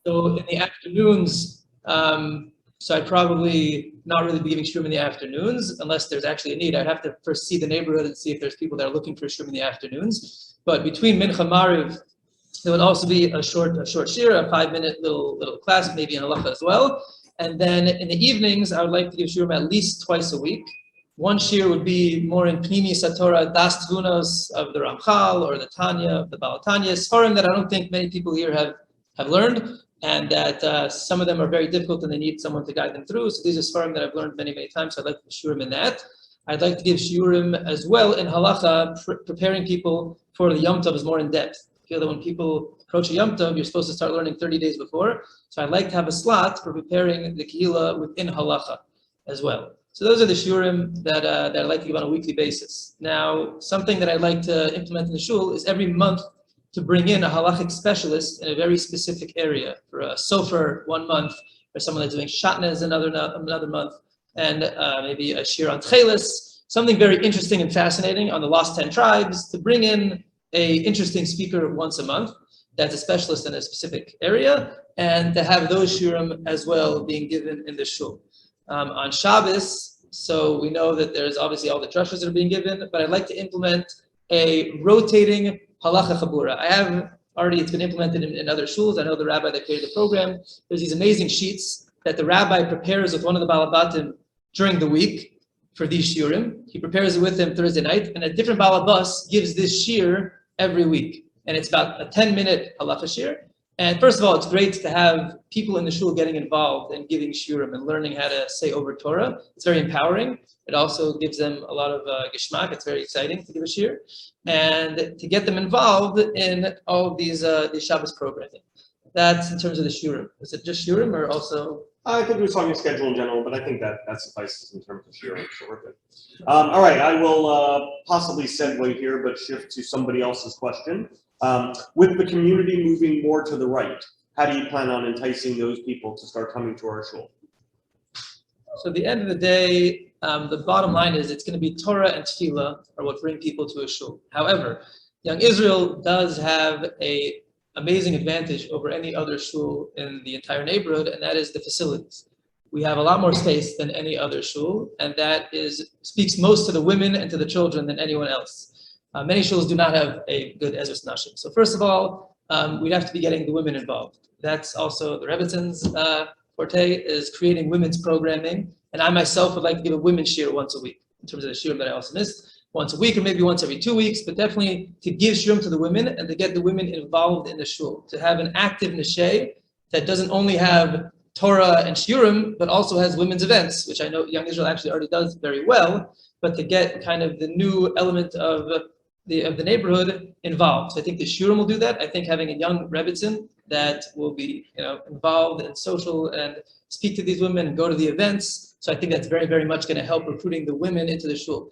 So in the afternoons, so I'd probably not really be giving shiurim in the afternoons unless there's actually a need. I'd have to first see the neighborhood and see if there's people that are looking for shiurim in the afternoons. But between Mincha Mariv, there would also be a short shir, a 5-minute little class, maybe in halacha as well. And then in the evenings, I would like to give shiurim at least twice a week. One shir would be more in Pnimi Satorah, Das Tvunos of the Ramchal or the Tanya of the Baal Tanya, Sfarim that I don't think many people here have learned, and that some of them are very difficult and they need someone to guide them through. So these are Sfarim that I've learned many, many times. So I'd like to give shiurim in that. I'd like to give shiurim as well in halacha, preparing people for the Yom Tov is more in depth. I feel that when people approach a Yom Tov, you're supposed to start learning 30 days before. So I'd like to have a slot for preparing the Kehillah within halacha as well. So those are the shiurim that I'd like to give on a weekly basis. Now, something that I'd like to implement in the shul is every month to bring in a halachic specialist in a very specific area. For a sofer 1 month, or someone that's doing shatnez another month, and maybe a shir on tchelis, something very interesting and fascinating on the lost 10 tribes, to bring in a interesting speaker once a month that's a specialist in a specific area, and to have those shiurim as well being given in the shul. On Shabbos, so we know that there's obviously all the drushes that are being given, but I'd like to implement a rotating halacha chabura. It's been implemented in other shuls. I know the rabbi that created the program. There's these amazing sheets that the rabbi prepares with one of the balabatim during the week for these shiurim. He prepares it with them Thursday night, and a different balabas gives this shir every week. And it's about a 10-minute halacha shir. And first of all, it's great to have people in the shul getting involved and giving shiurim and learning how to say over Torah. It's very empowering. It also gives them a lot of geshmak. It's very exciting to give a shir. And to get them involved in all of these Shabbos programming. That's in terms of the shiurim. Is it just shiurim or also? I think we were talking schedule in general, but I think that suffices in terms of shiurim. So we're good. All right, I will possibly segue here, but shift to somebody else's question. With the community moving more to the right, how do you plan on enticing those people to start coming to our shul? So at the end of the day, the bottom line is it's going to be Torah and Tefillah are what bring people to a shul. However, Young Israel does have an amazing advantage over any other shul in the entire neighborhood, and that is the facilities. We have a lot more space than any other shul, and that speaks most to the women and to the children than anyone else. Many shuls do not have a good Ezras Nashim. So first of all, we'd have to be getting the women involved. That's also the Rebbitzins' forte, is creating women's programming. And I myself would like to give a women's shir once a week, in terms of the shiurim that I also missed, once a week or maybe once every 2 weeks, but definitely to give shiurim to the women and to get the women involved in the shul, to have an active nesheh that doesn't only have Torah and shiurim, but also has women's events, which I know Young Israel actually already does very well, but to get kind of the new element of the neighborhood involved. So I think the shiurim will do that. I think having a young Rebbitzin that will be involved in social and speak to these women and go to the events. So I think that's very, very much going to help recruiting the women into the shul.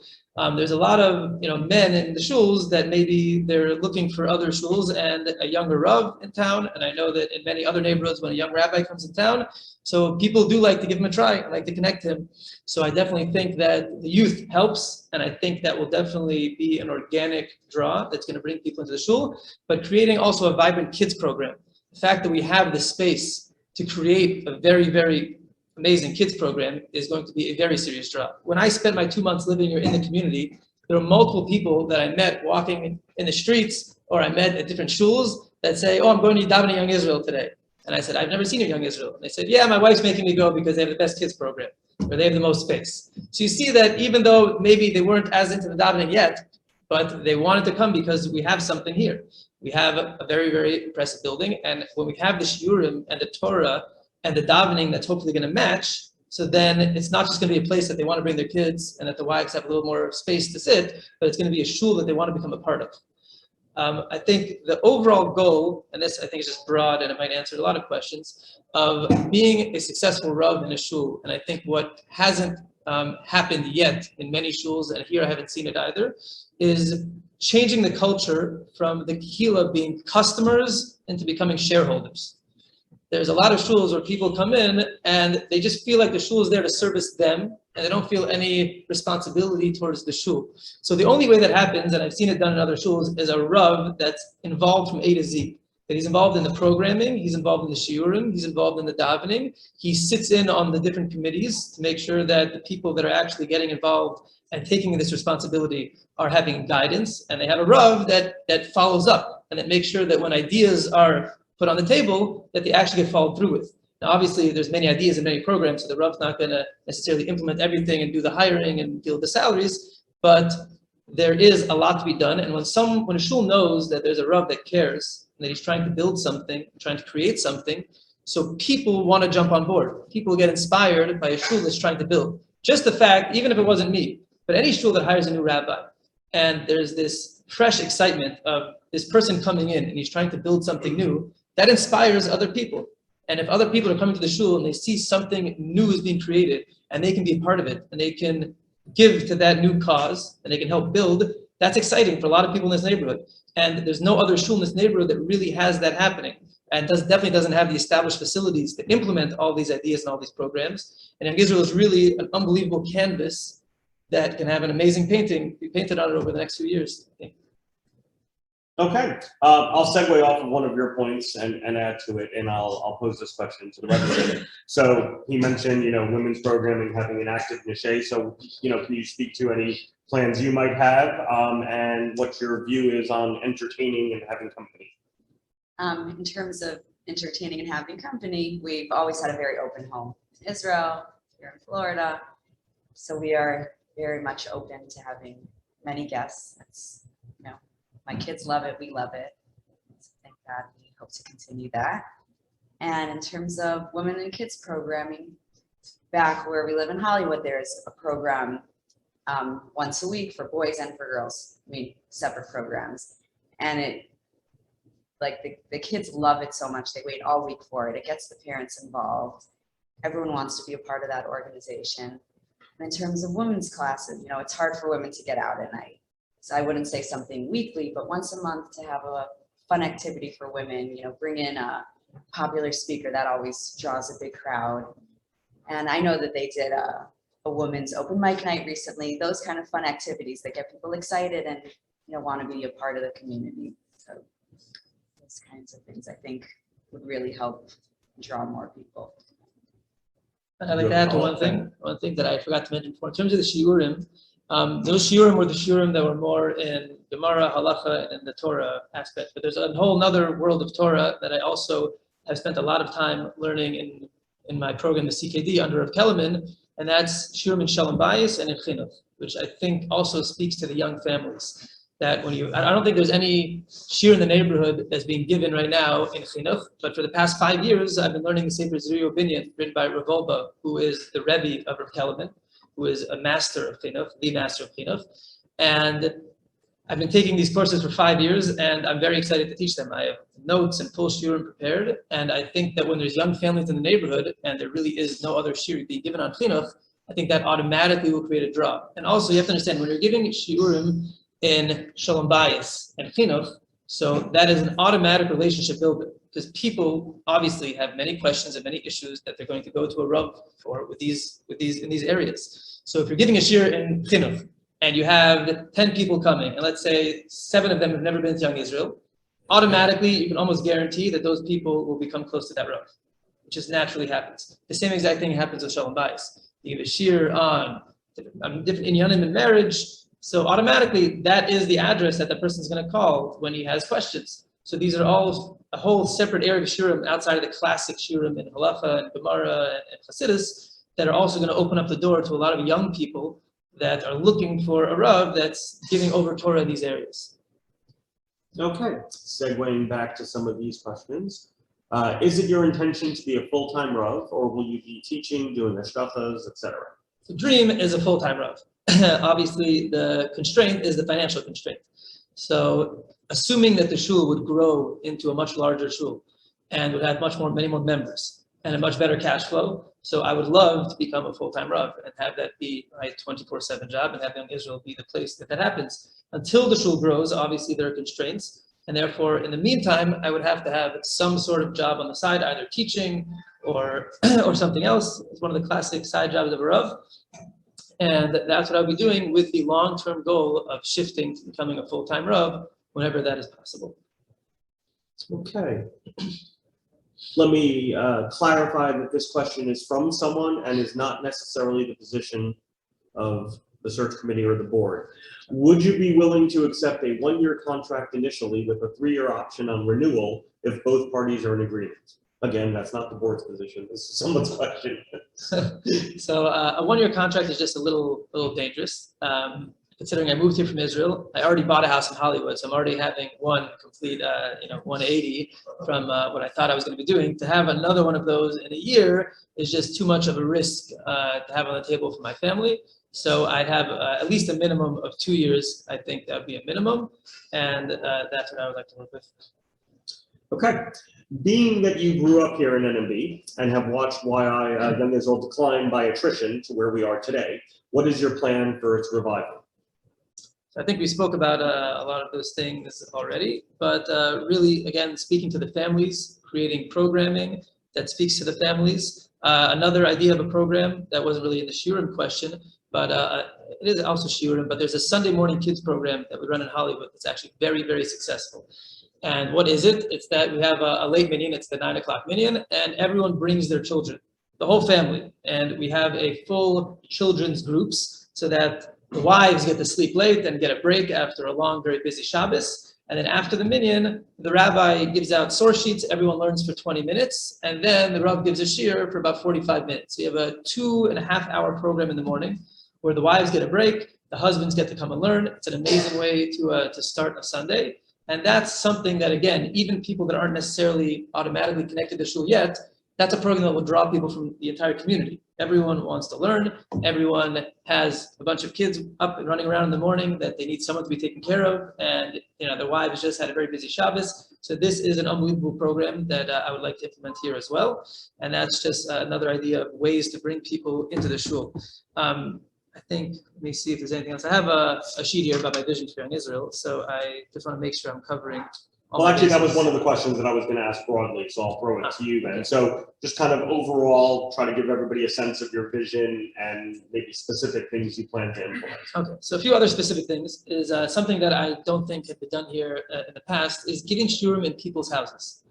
There's a lot of men in the shuls that maybe they're looking for other shuls and a younger rav in town. And I know that in many other neighborhoods when a young rabbi comes in town, so people do like to give him a try, like to connect him. So I definitely think that the youth helps, and I think that will definitely be an organic draw that's going to bring people into the shul, but creating also a vibrant kids program. The fact that we have the space to create a very, very amazing kids program is going to be a very serious draw. When I spent my 2 months living here in the community, there were multiple people that I met walking in the streets, or I met at different shuls that say, "Oh, I'm going to daven Young Israel today." And I said, "I've never seen a Young Israel." And they said, "Yeah, my wife's making me go because they have the best kids program, or they have the most space." So you see that even though maybe they weren't as into the davening yet, but they wanted to come because we have something here. We have a very, very impressive building. And when we have the shiurim and the Torah and the davening that's hopefully going to match, so then it's not just going to be a place that they want to bring their kids and that the wives have a little more space to sit, but it's going to be a shul that they want to become a part of. I think the overall goal, and this I think is just broad and it might answer a lot of questions, of being a successful rav in a shul, and I think what hasn't happened yet in many shuls, and here I haven't seen it either, is changing the culture from the kehillah being customers into becoming shareholders. There's a lot of shuls where people come in and they just feel like the shul is there to service them, and they don't feel any responsibility towards the shul. So the only way that happens, and I've seen it done in other shuls, is a rav that's involved from A to Z. that he's involved in the programming, he's involved in the shiurim, he's involved in the davening. He sits in on the different committees to make sure that the people that are actually getting involved and taking this responsibility are having guidance, and they have a Rav that follows up and that makes sure that when ideas are put on the table, that they actually get followed through with. Now, obviously, there's many ideas and many programs, so the Rav's not going to necessarily implement everything and do the hiring and deal with the salaries, but there is a lot to be done. And when a shul knows that there's a Rav that cares, and that he's trying to build something, trying to create something, so people want to jump on board. People get inspired by a shul that's trying to build. Just the fact, even if it wasn't me, but any shul that hires a new rabbi, and there's this fresh excitement of this person coming in and he's trying to build something new, that inspires other people. And if other people are coming to the shul and they see something new is being created and they can be a part of it and they can give to that new cause and they can help build, that's exciting for a lot of people in this neighborhood. And there's no other shul in this neighborhood that really has that happening and definitely doesn't have the established facilities to implement all these ideas and all these programs. And Young Israel is really an unbelievable canvas that can have an amazing painting be painted on it over the next few years, I think. Okay, I'll segue off of one of your points and add to it, and I'll pose this question to the representative. So he mentioned, women's programming having an active niche. So, can you speak to any plans you might have, and what your view is on entertaining and having company? In terms of entertaining and having company, we've always had a very open home in Israel, here in Florida. So we are very much open to having many guests. My kids love it, we love it. So thank God, we hope to continue that. And in terms of women and kids programming, back where we live in Hollywood, there's a program once a week for boys and for girls. Separate programs. And the kids love it so much, they wait all week for it. It gets the parents involved. Everyone wants to be a part of that organization. And in terms of women's classes, it's hard for women to get out at night. So I wouldn't say something weekly, but once a month to have a fun activity for women, bring in a popular speaker that always draws a big crowd. And I know that they did a women's open mic night recently, those kind of fun activities that get people excited and, want to be a part of the community. So those kinds of things I think would really help draw more people. And I'd like to add to one thing that I forgot to mention before. In terms of the shiurim, those shiurim were the shiurim that were more in Gemara, Halacha, and the Torah aspect. But there's a whole other world of Torah that I also have spent a lot of time learning in my program, the CKD, under Rav Kellerman, and that's shiurim in Shalom Bayis and in Chinuch, which I think also speaks to the young families. That I don't think there's any shiur in the neighborhood that's being given right now in Chinuch, but for the past 5 years, I've been learning the Sefer Zriyo Binyan, written by Rav Wolbe, who is the Rebbe of Rav Kellerman, who is a master of Chinuch, the master of Chinuch. And I've been taking these courses for 5 years, and I'm very excited to teach them. I have notes and full shiurim prepared, and I think that when there's young families in the neighborhood, and there really is no other shiur being given on Chinuch, I think that automatically will create a draw. And also, you have to understand, when you're giving shiurim in Shalom Bayis and Chinuch, so that is an automatic relationship builder, because people obviously have many questions and many issues that they're going to go to a Rav for in these areas. So if you're giving a shiur in Chinuch and you have 10 people coming, and let's say 7 of them have never been to Young Israel, automatically you can almost guarantee that those people will become close to that Rav, which just naturally happens. The same exact thing happens with Shalom Bayis. You give a shiur on different inyanim in marriage, so automatically that is the address that the person's going to call when he has questions. So these are all a whole separate area of shiurim outside of the classic shiurim in Halacha and Gemara and Chassidus that are also going to open up the door to a lot of young people that are looking for a Rav that's giving over Torah in these areas. Okay, segueing back to some of these questions. Is it your intention to be a full-time Rav, or will you be teaching, doing hashkafas, etc.? The dream is a full-time Rav. Obviously, the constraint is the financial constraint. So assuming that the shul would grow into a much larger shul and would have many more members and a much better cash flow, so I would love to become a full-time Rav and have that be my 24/7 job and have Young Israel be the place that happens. Until the shul grows, obviously there are constraints, and therefore in the meantime, I would have to have some sort of job on the side, either teaching or something else. It's one of the classic side jobs of a Rav. And that's what I'll be doing with the long-term goal of shifting to becoming a full-time Rav whenever that is possible. Okay. Let me clarify that this question is from someone and is not necessarily the position of the search committee or the board. Would you be willing to accept a one-year contract initially with a 3-year option on renewal if both parties are in agreement? Again, that's not the board's position. This is someone's question. So a one-year contract is just a little dangerous. Considering I moved here from Israel, I already bought a house in Hollywood, so I'm already having one complete, 180 from what I thought I was going to be doing. To have another one of those in a year is just too much of a risk to have on the table for my family. So I'd have at least a minimum of 2 years. I think that would be a minimum, and that's what I would like to work with. Okay. Being that you grew up here in NMB and have watched Young Israel decline by attrition to where we are today, what is your plan for its revival? I think we spoke about a lot of those things already, but really, again, speaking to the families, creating programming that speaks to the families. Another idea of a program that wasn't really in the shiurim question, but it is also shiurim, but there's a Sunday morning kids program that we run in Hollywood that's actually very, very successful. And what is it? It's that we have a late minyan, it's the 9 o'clock minyan, and everyone brings their children, the whole family. And we have a full children's groups so that the wives get to sleep late and get a break after a long, very busy Shabbos. And then after the minyan, the rabbi gives out source sheets. Everyone learns for 20 minutes. And then the Rav gives a shiur for about 45 minutes. We have a 2.5-hour program in the morning where the wives get a break. The husbands get to come and learn. It's an amazing way to start a Sunday. And that's something that, again, even people that aren't necessarily automatically connected to shul yet, that's a program that will draw people from the entire community. Everyone wants to learn. Everyone has a bunch of kids up and running around in the morning that they need someone to be taken care of. And their wives just had a very busy Shabbos. So this is an unbelievable program that I would like to implement here as well. And that's just another idea of ways to bring people into the shul. I think, let me see if there's anything else. I have a sheet here about my vision for Young Israel. So I just want to make sure I'm covering. Well, actually, that was one of the questions that I was going to ask broadly, so I'll throw it to you then. So just kind of overall, try to give everybody a sense of your vision and maybe specific things you plan to implement. Okay, so a few other specific things is something that I don't think had been done here in the past is giving shiurim in people's houses.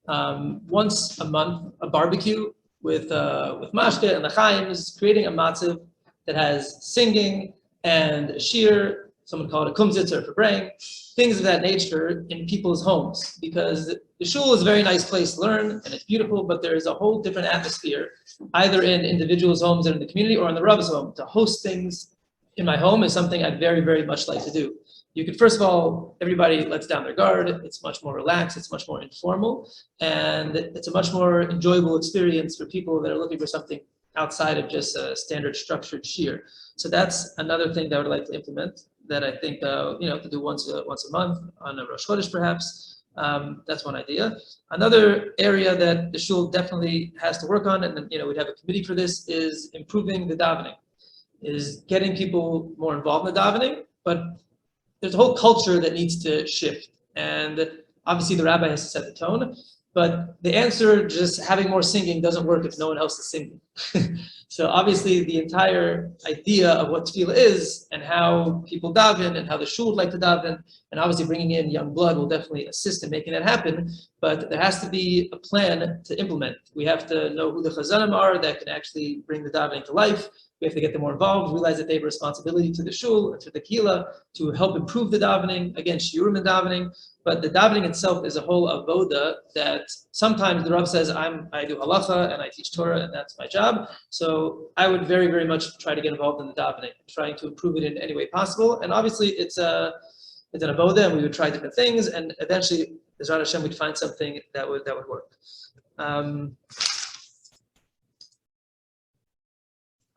Once a month, a barbecue with mashke and the chaims, creating a matziv that has singing and a shiur. Someone call it a kumzitz or for praying, things of that nature in people's homes, because the shul is a very nice place to learn and it's beautiful, but there is a whole different atmosphere, either in individuals' homes and in the community or in the Rav's home. To host things in my home is something I'd very, very much like to do. You could, first of all, everybody lets down their guard. It's much more relaxed. It's much more informal. And it's a much more enjoyable experience for people that are looking for something outside of just a standard structured shiur. So that's another thing that I would like to implement, that I think to do once a month on a Rosh Chodesh perhaps. That's one idea. Another area that the shul definitely has to work on, and then we'd have a committee for this, is improving the davening, is getting people more involved in the davening. But there's a whole culture that needs to shift, and obviously the rabbi has to set the tone. But the answer, just having more singing, doesn't work if no one else is singing. So obviously the entire idea of what tefillah is and how people daven and how the shul would like to daven, and obviously bringing in young blood will definitely assist in making that happen. But there has to be a plan to implement. We have to know who the chazanim are that can actually bring the davening to life. We have to get them more involved, realize that they have a responsibility to the shul and to the kehillah to help improve the davening. Again, shiurim and davening. But the davening itself is a whole avoda that sometimes the Rav says, I do halacha and I teach Torah and that's my job. So I would very, very much try to get involved in the davening, trying to improve it in any way possible. And obviously it's an avoda, and we would try different things, and eventually, Bezrat Hashem, we'd find something that would work.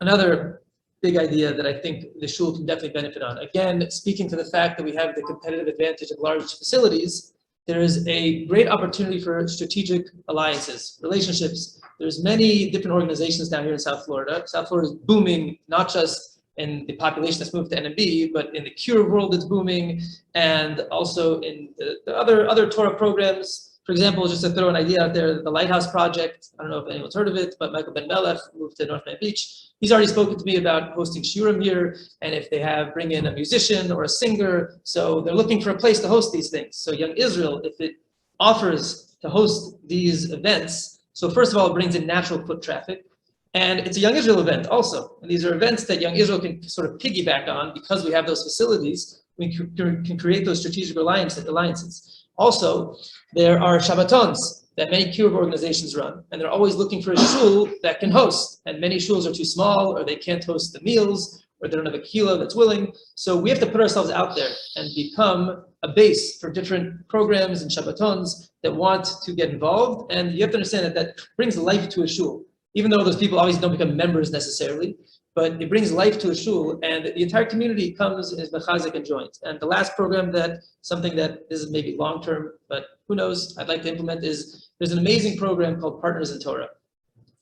Another big idea that I think the shul can definitely benefit on. Again, speaking to the fact that we have the competitive advantage of large facilities, there is a great opportunity for strategic alliances, relationships. There's many different organizations down here in South Florida. South Florida is booming, not just in the population that's moved to NMB, but in the cure world it's booming, and also in the other Torah programs. For example, just to throw an idea out there, the Lighthouse Project, I don't know if anyone's heard of it, but Michael Ben Melech moved to North Miami Beach. He's already spoken to me about hosting shiurim here, and if they bring in a musician or a singer, so they're looking for a place to host these things. So Young Israel, if it offers to host these events. So first of all, it brings in natural foot traffic. And it's a Young Israel event also. And these are events that Young Israel can sort of piggyback on because we have those facilities. We can create those strategic alliances. Also, there are Shabbatons that many kiruv organizations run, and they're always looking for a shul that can host. And many shuls are too small, or they can't host the meals, or they don't have a kilo that's willing. So we have to put ourselves out there and become a base for different programs and Shabbatons that want to get involved. And you have to understand that that brings life to a shul. Even though those people obviously don't become members necessarily, but it brings life to a shul, and the entire community comes and is mechazik and joins. And the last program something that is maybe long-term, but who knows, I'd like to implement is, there's an amazing program called Partners in Torah.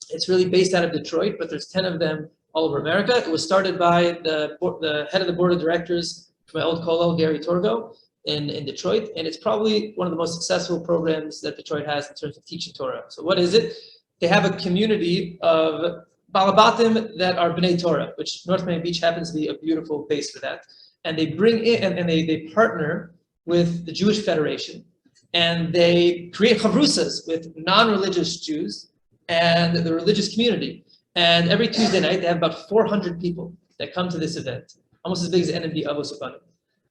It's really based out of Detroit, but there's 10 of them all over America. It was started by the head of the board of directors from my old kollel, Gary Torgo, in Detroit, and it's probably one of the most successful programs that Detroit has in terms of teaching Torah. So what is it? They have a community of Balabatim that are B'nai Torah, which North Miami Beach happens to be a beautiful base for that. And they bring in, and they partner with the Jewish Federation, and they create chavrusas with non-religious Jews and the religious community. And every Tuesday night, they have about 400 people that come to this event, almost as big as NMB Avos Upanim.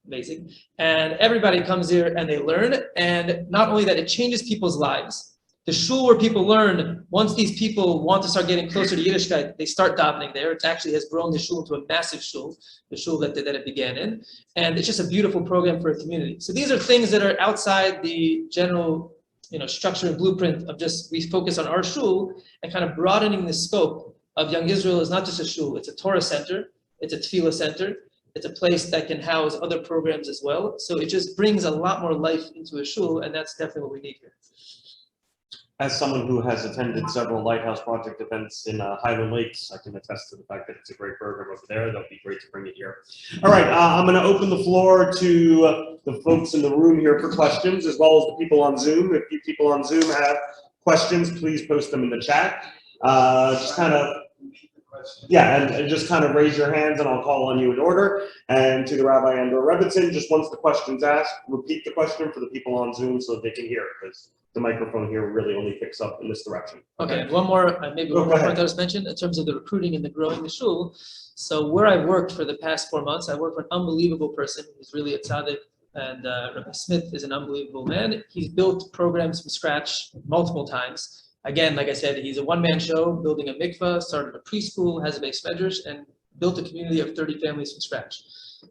Amazing. And everybody comes here and they learn. And not only that, it changes people's lives. The shul where people learn, once these people want to start getting closer to Yiddishkeit, they start davening there. It actually has grown the shul into a massive shul, the shul that it began in. And it's just a beautiful program for a community. So these are things that are outside the general structure and blueprint of just, we focus on our shul, and kind of broadening the scope of Young Israel is not just a shul, it's a Torah center, it's a tefillah center, it's a place that can house other programs as well. So it just brings a lot more life into a shul, and that's definitely what we need here. As someone who has attended several Lighthouse Project events in Highland Lakes, I can attest to the fact that it's a great program over there. That would be great to bring it here. All right, I'm going to open the floor to the folks in the room here for questions, as well as the people on Zoom. If you people on Zoom have questions, please post them in the chat. Just kind of, yeah, and just kind of raise your hands, and I'll call on you in order. And to the Rabbi and/or Rebbitzin, just once the question's asked, repeat the question for the people on Zoom so that they can hear it, because the microphone here really only picks up in this direction. Okay, one more, maybe one more point that was mentioned in terms of the recruiting and the growing the shul. So where I've worked for the past 4 months, I worked for an unbelievable person who's really a tzaddik, and Rabbi Smith is an unbelievable man. He's built programs from scratch multiple times. Again, like I said, he's a one-man show, building a mikvah, started a preschool, has a base medrash, and built a community of 30 families from scratch.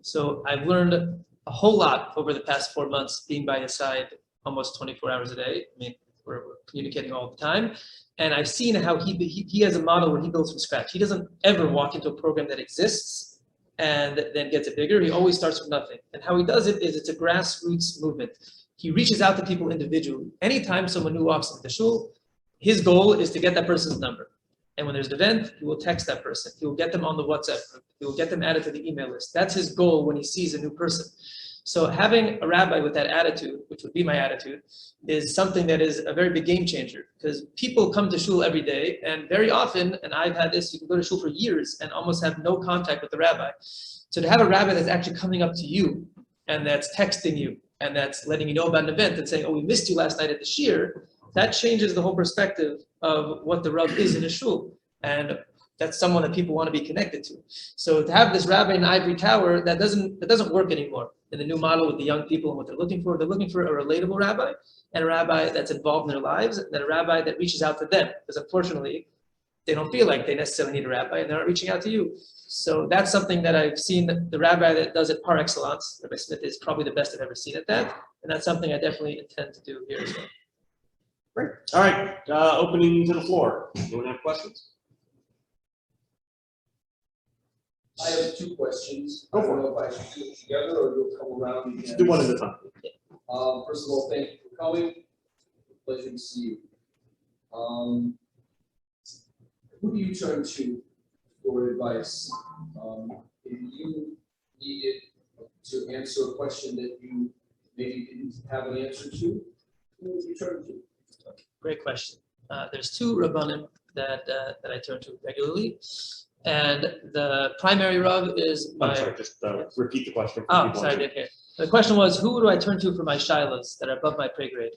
So I've learned a whole lot over the past 4 months being by his side almost 24 hours a day. I mean, we're communicating all the time. And I've seen how he has a model where he builds from scratch. He doesn't ever walk into a program that exists and then gets it bigger. He always starts from nothing. And how he does it is it's a grassroots movement. He reaches out to people individually. Anytime someone new walks into the shul, his goal is to get that person's number. And when there's an event, he will text that person. He will get them on the WhatsApp group. He will get them added to the email list. That's his goal when he sees a new person. So having a rabbi with that attitude, which would be my attitude, is something that is a very big game changer, because people come to shul every day, and very often, and I've had this, you can go to shul for years and almost have no contact with the rabbi. So to have a rabbi that's actually coming up to you, and that's texting you, and that's letting you know about an event and saying, oh, we missed you last night at the shir, that changes the whole perspective of what the Rav is in a shul. And that's someone that people want to be connected to. So to have this rabbi in the ivory tower, that doesn't work anymore in the new model with the young people and what they're looking for. They're looking for a relatable rabbi, and a rabbi that's involved in their lives, and a rabbi that reaches out to them. Because unfortunately, they don't feel like they necessarily need a rabbi, and they're not reaching out to you. So that's something that I've seen the rabbi that does it par excellence. Rabbi Smith is probably the best I've ever seen at that. And that's something I definitely intend to do here as well. Great. All right, opening to the floor. Anyone have questions? I have 2 questions. Go I for don't know if I should do it together or you'll come around. Just do one at a time. First of all, thank you for coming. Pleasure to see you. Who do you turn to for advice? If you needed to answer a question that you maybe didn't have an answer to, who would you turn to? Great question. There's 2 rabbanim that I turn to regularly. And the primary Rav is my... I'm sorry, just repeat the question. For Oh, people sorry, I on didn't hear. The question was, who do I turn to for my shilas that are above my pay grade?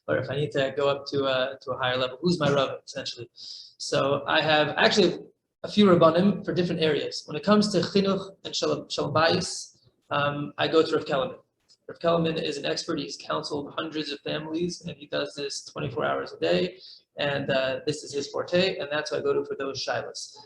Or if I need to go up to a higher level, who's my Rav, essentially? So I have actually a few Rabbanim for different areas. When it comes to chinuch and shalom bayis, I go to Rav Kellerman. Rav Kellerman is an expert. He's counseled hundreds of families, and he does this 24 hours a day. And this is his forte, and that's what I go to for those shilas.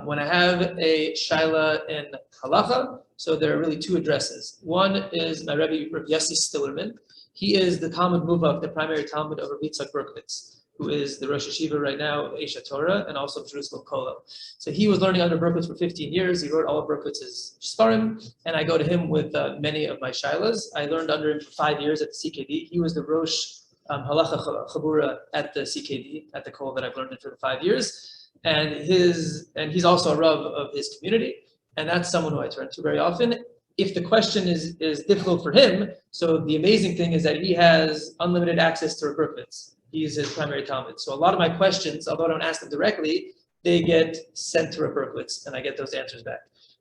When I have a shaila in halacha, so there are really two addresses. One is my Rabbi Yossi Stillerman. He is the Talmud Muvak, the primary Talmud of Rabbi Yitzchak Berkowitz, who is the Rosh Hashiva right now of Esha Torah and also of Jerusalem Kollel. So he was learning under Berkowitz for 15 years. He wrote all of Berkowitz's Sfarim, and I go to him with many of my shailas. I learned under him for 5 years at the CKD. He was the Rosh Halacha Chabura at the CKD, at the Kollel that I've learned it for the 5 years. And he's also a Rav of his community, and that's someone who I turn to very often. If the question is difficult for him, so the amazing thing is that he has unlimited access to Berkowitz. He's his primary Talmud. So a lot of my questions, although I don't ask them directly, they get sent to Rav Berkowitz, and I get those answers back.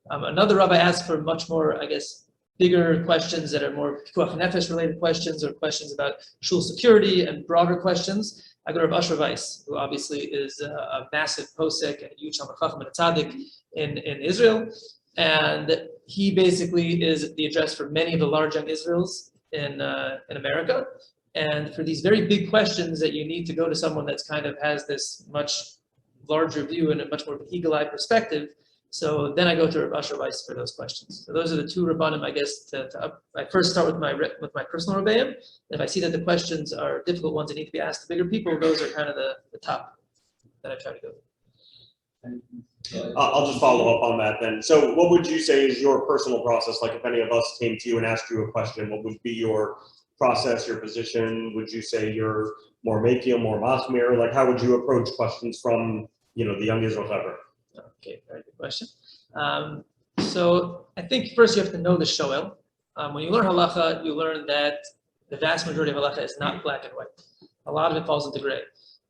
Another Rav I ask for much more, I guess, bigger questions that are more pikuach nefesh related questions or questions about shul security and broader questions. I go to Rav Asher Weiss, who obviously is a massive posek and huge Talmid Chacham and a tzaddik in Israel. And he basically is the address for many of the large young Israels in America. And for these very big questions that you need to go to someone that's kind of has this much larger view and a much more eagle-eye perspective. So then I go to Rav Asher Weiss for those questions. So those are the two Rabbanim, I guess, I first start with my personal Rebbeim. If I see that the questions are difficult ones that need to be asked to bigger people, those are kind of the top that I try to go to. I'll just follow up on that then. So what would you say is your personal process? Like if any of us came to you and asked you a question, what would be your process, your position? Would you say you're more Mekil, more Machmir? Like how would you approach questions from, the young Israel Chaver? Okay, very good question. So I think first you have to know the shoel. When you learn halacha, you learn that the vast majority of halacha is not black and white. A lot of it falls into gray.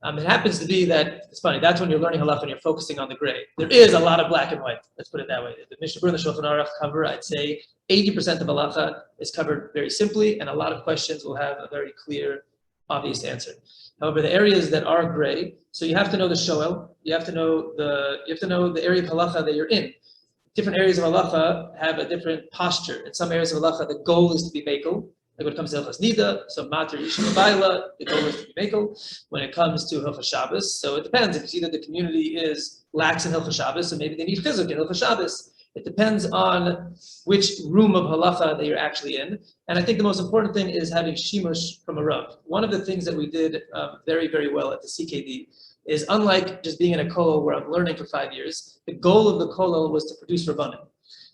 It happens to be that, it's funny, that's when you're learning halacha and you're focusing on the gray. There is a lot of black and white, let's put it that way. The Mishnah Berurah and the Shulchan Aruch cover, I'd say 80% of halacha is covered very simply, and a lot of questions will have a very clear, obvious answer. However, the areas that are gray, so you have to know the shoel, you have to know the area of halacha that you're in. Different areas of halacha have a different posture. In some areas of halacha, the goal is to be mekel. Like when it comes to Hilchas Nida, so Mater Yishma Baila, the goal is to be mekel. When it comes to Hilchas Shabbos, so it depends. If you see that the community is lax in Hilchas Shabbos, so maybe they need chizuk in Hilchas Shabbos. It depends on which room of halacha that you're actually in. And I think the most important thing is having shimush from a Rav. One of the things that we did very, very well at the CKD is, unlike just being in a kollel where I'm learning for 5 years, the goal of the kollel was to produce Rabbanim.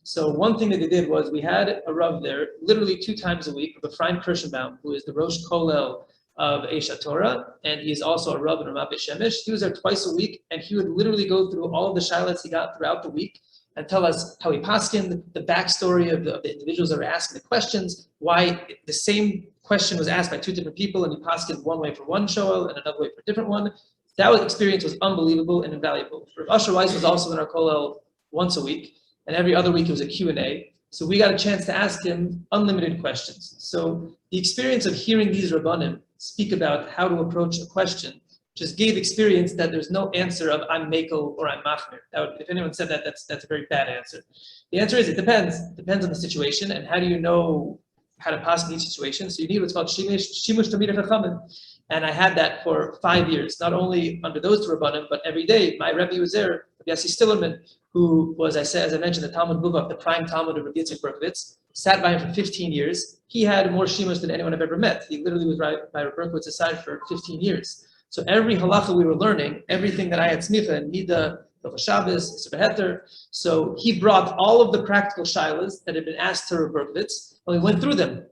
So one thing that they did was we had a Rav there literally 2 times a week, Rabbi Ephraim Kirschenbaum, who is the Rosh Kollel of Esha Torah, and he's also a Rav in Ramat Beit Shemesh. He was there twice a week, and he would literally go through all of the shilas he got throughout the week and tell us how he paskined, the backstory of the individuals that were asking the questions, why the same question was asked by 2 different people, and he paskined one way for one shoel and another way for a different one. That experience was unbelievable and invaluable. Rav Asher Weiss was also in our kollel once a week, and every other week it was a Q&A. So we got a chance to ask him unlimited questions. So the experience of hearing these Rabbanim speak about how to approach a question just gave experience that there's no answer of I'm mekel or I'm machmir. If anyone said that, that's a very bad answer. The answer is it depends. It depends on the situation, and how do you know how to pass in each situation? So you need what's called shimush tamid chachamim. And I had that for 5 years, not only under those 2 Rabbanim, but every day. My Rebbe was there, Rabbi Yossi Stillerman, who was, as I mentioned, the Talmud Muvak, the prime Talmud of Rabbi Yitzchak Berkowitz, sat by him for 15 years. He had more shimush than anyone I've ever met. He literally was right by Rabbi Berkowitz's side for 15 years. So every halacha we were learning, everything that I had smicha and nida, Hilchas Shabbos, Isser Beheter. So he brought all of the practical shilas that had been asked to Rabbi Berkowitz, and we went through them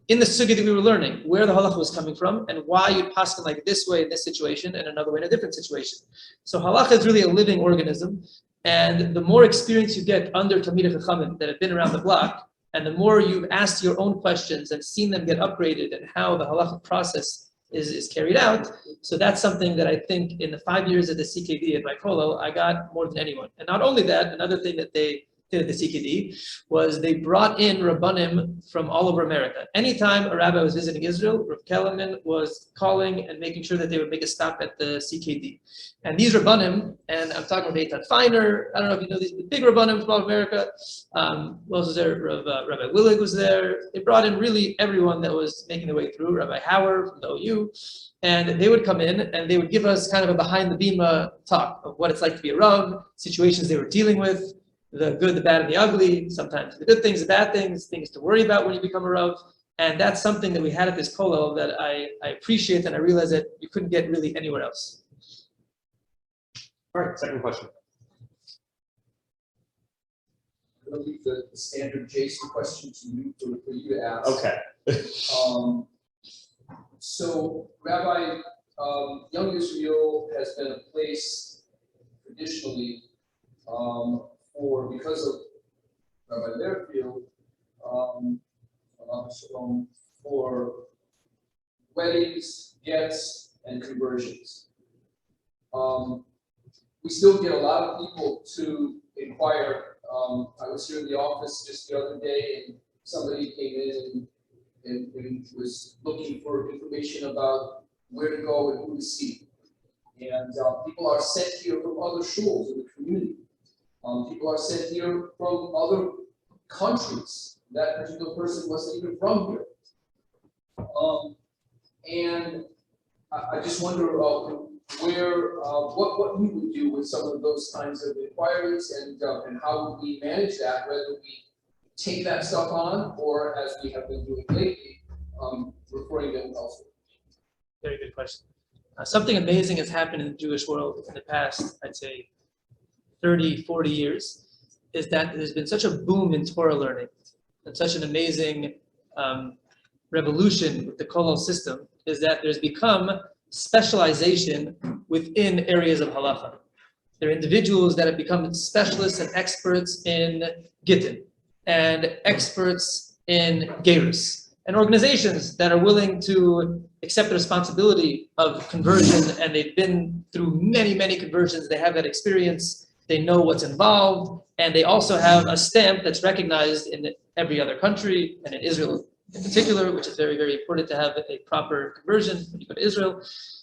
in the sugya that we were learning, where the halacha was coming from, and why you'd paskin like this way in this situation and another way in a different situation. So halacha is really a living organism, and the more experience you get under Talmidei Chachamim that have been around the block, and the more you've asked your own questions and seen them get upgraded and how the halacha process is carried out. So that's something that I think in the 5 years at the CKD at my kollel, I got more than anyone. And not only that, another thing that they did at the CKD was they brought in Rabbanim from all over America. Anytime a rabbi was visiting Israel, Rav Kellerman was calling and making sure that they would make a stop at the CKD. And these Rabbanim, and I'm talking about Eitan Feiner, I don't know if you know these big Rabbanim from all of America. Who else was there? Rabbi Willig was there. They brought in really everyone that was making their way through, Rabbi Howard from the OU. And they would come in and they would give us kind of a behind the bima talk of what it's like to be a Rav, situations they were dealing with, the good, the bad, and the ugly, sometimes the good things, the bad things, things to worry about when you become a Rav. And that's something that we had at this kollel that I appreciate, and I realize that you couldn't get really anywhere else. All right, second question. I'm going to leave the standard Jason question to you for you to ask. Okay. So, Rabbi, Young Israel has been a place traditionally because of Rabbi Lehrfield, for weddings, gets, and conversions. We still get a lot of people to inquire. I was here in the office just the other day, and somebody came in and was looking for information about where to go and who to see. And people are sent here from other shuls in the community. People are sent here from other countries. That particular person wasn't even from here. And I just wonder what we would do with some of those kinds of inquiries, and how would we manage that, whether we take that stuff on, or as we have been doing lately, referring them elsewhere. Very good question. Something amazing has happened in the Jewish world in the past, I'd say, 30, 40 years, is that there's been such a boom in Torah learning and such an amazing revolution with the kollel system, is that there's become specialization within areas of halacha. There are individuals that have become specialists and experts in Gittin and experts in Gerus, and organizations that are willing to accept the responsibility of conversion, and they've been through many, many conversions. They have that experience. They know what's involved, and they also have a stamp that's recognized in every other country, and in Israel in particular, which is very, very important to have a proper conversion when you go to Israel.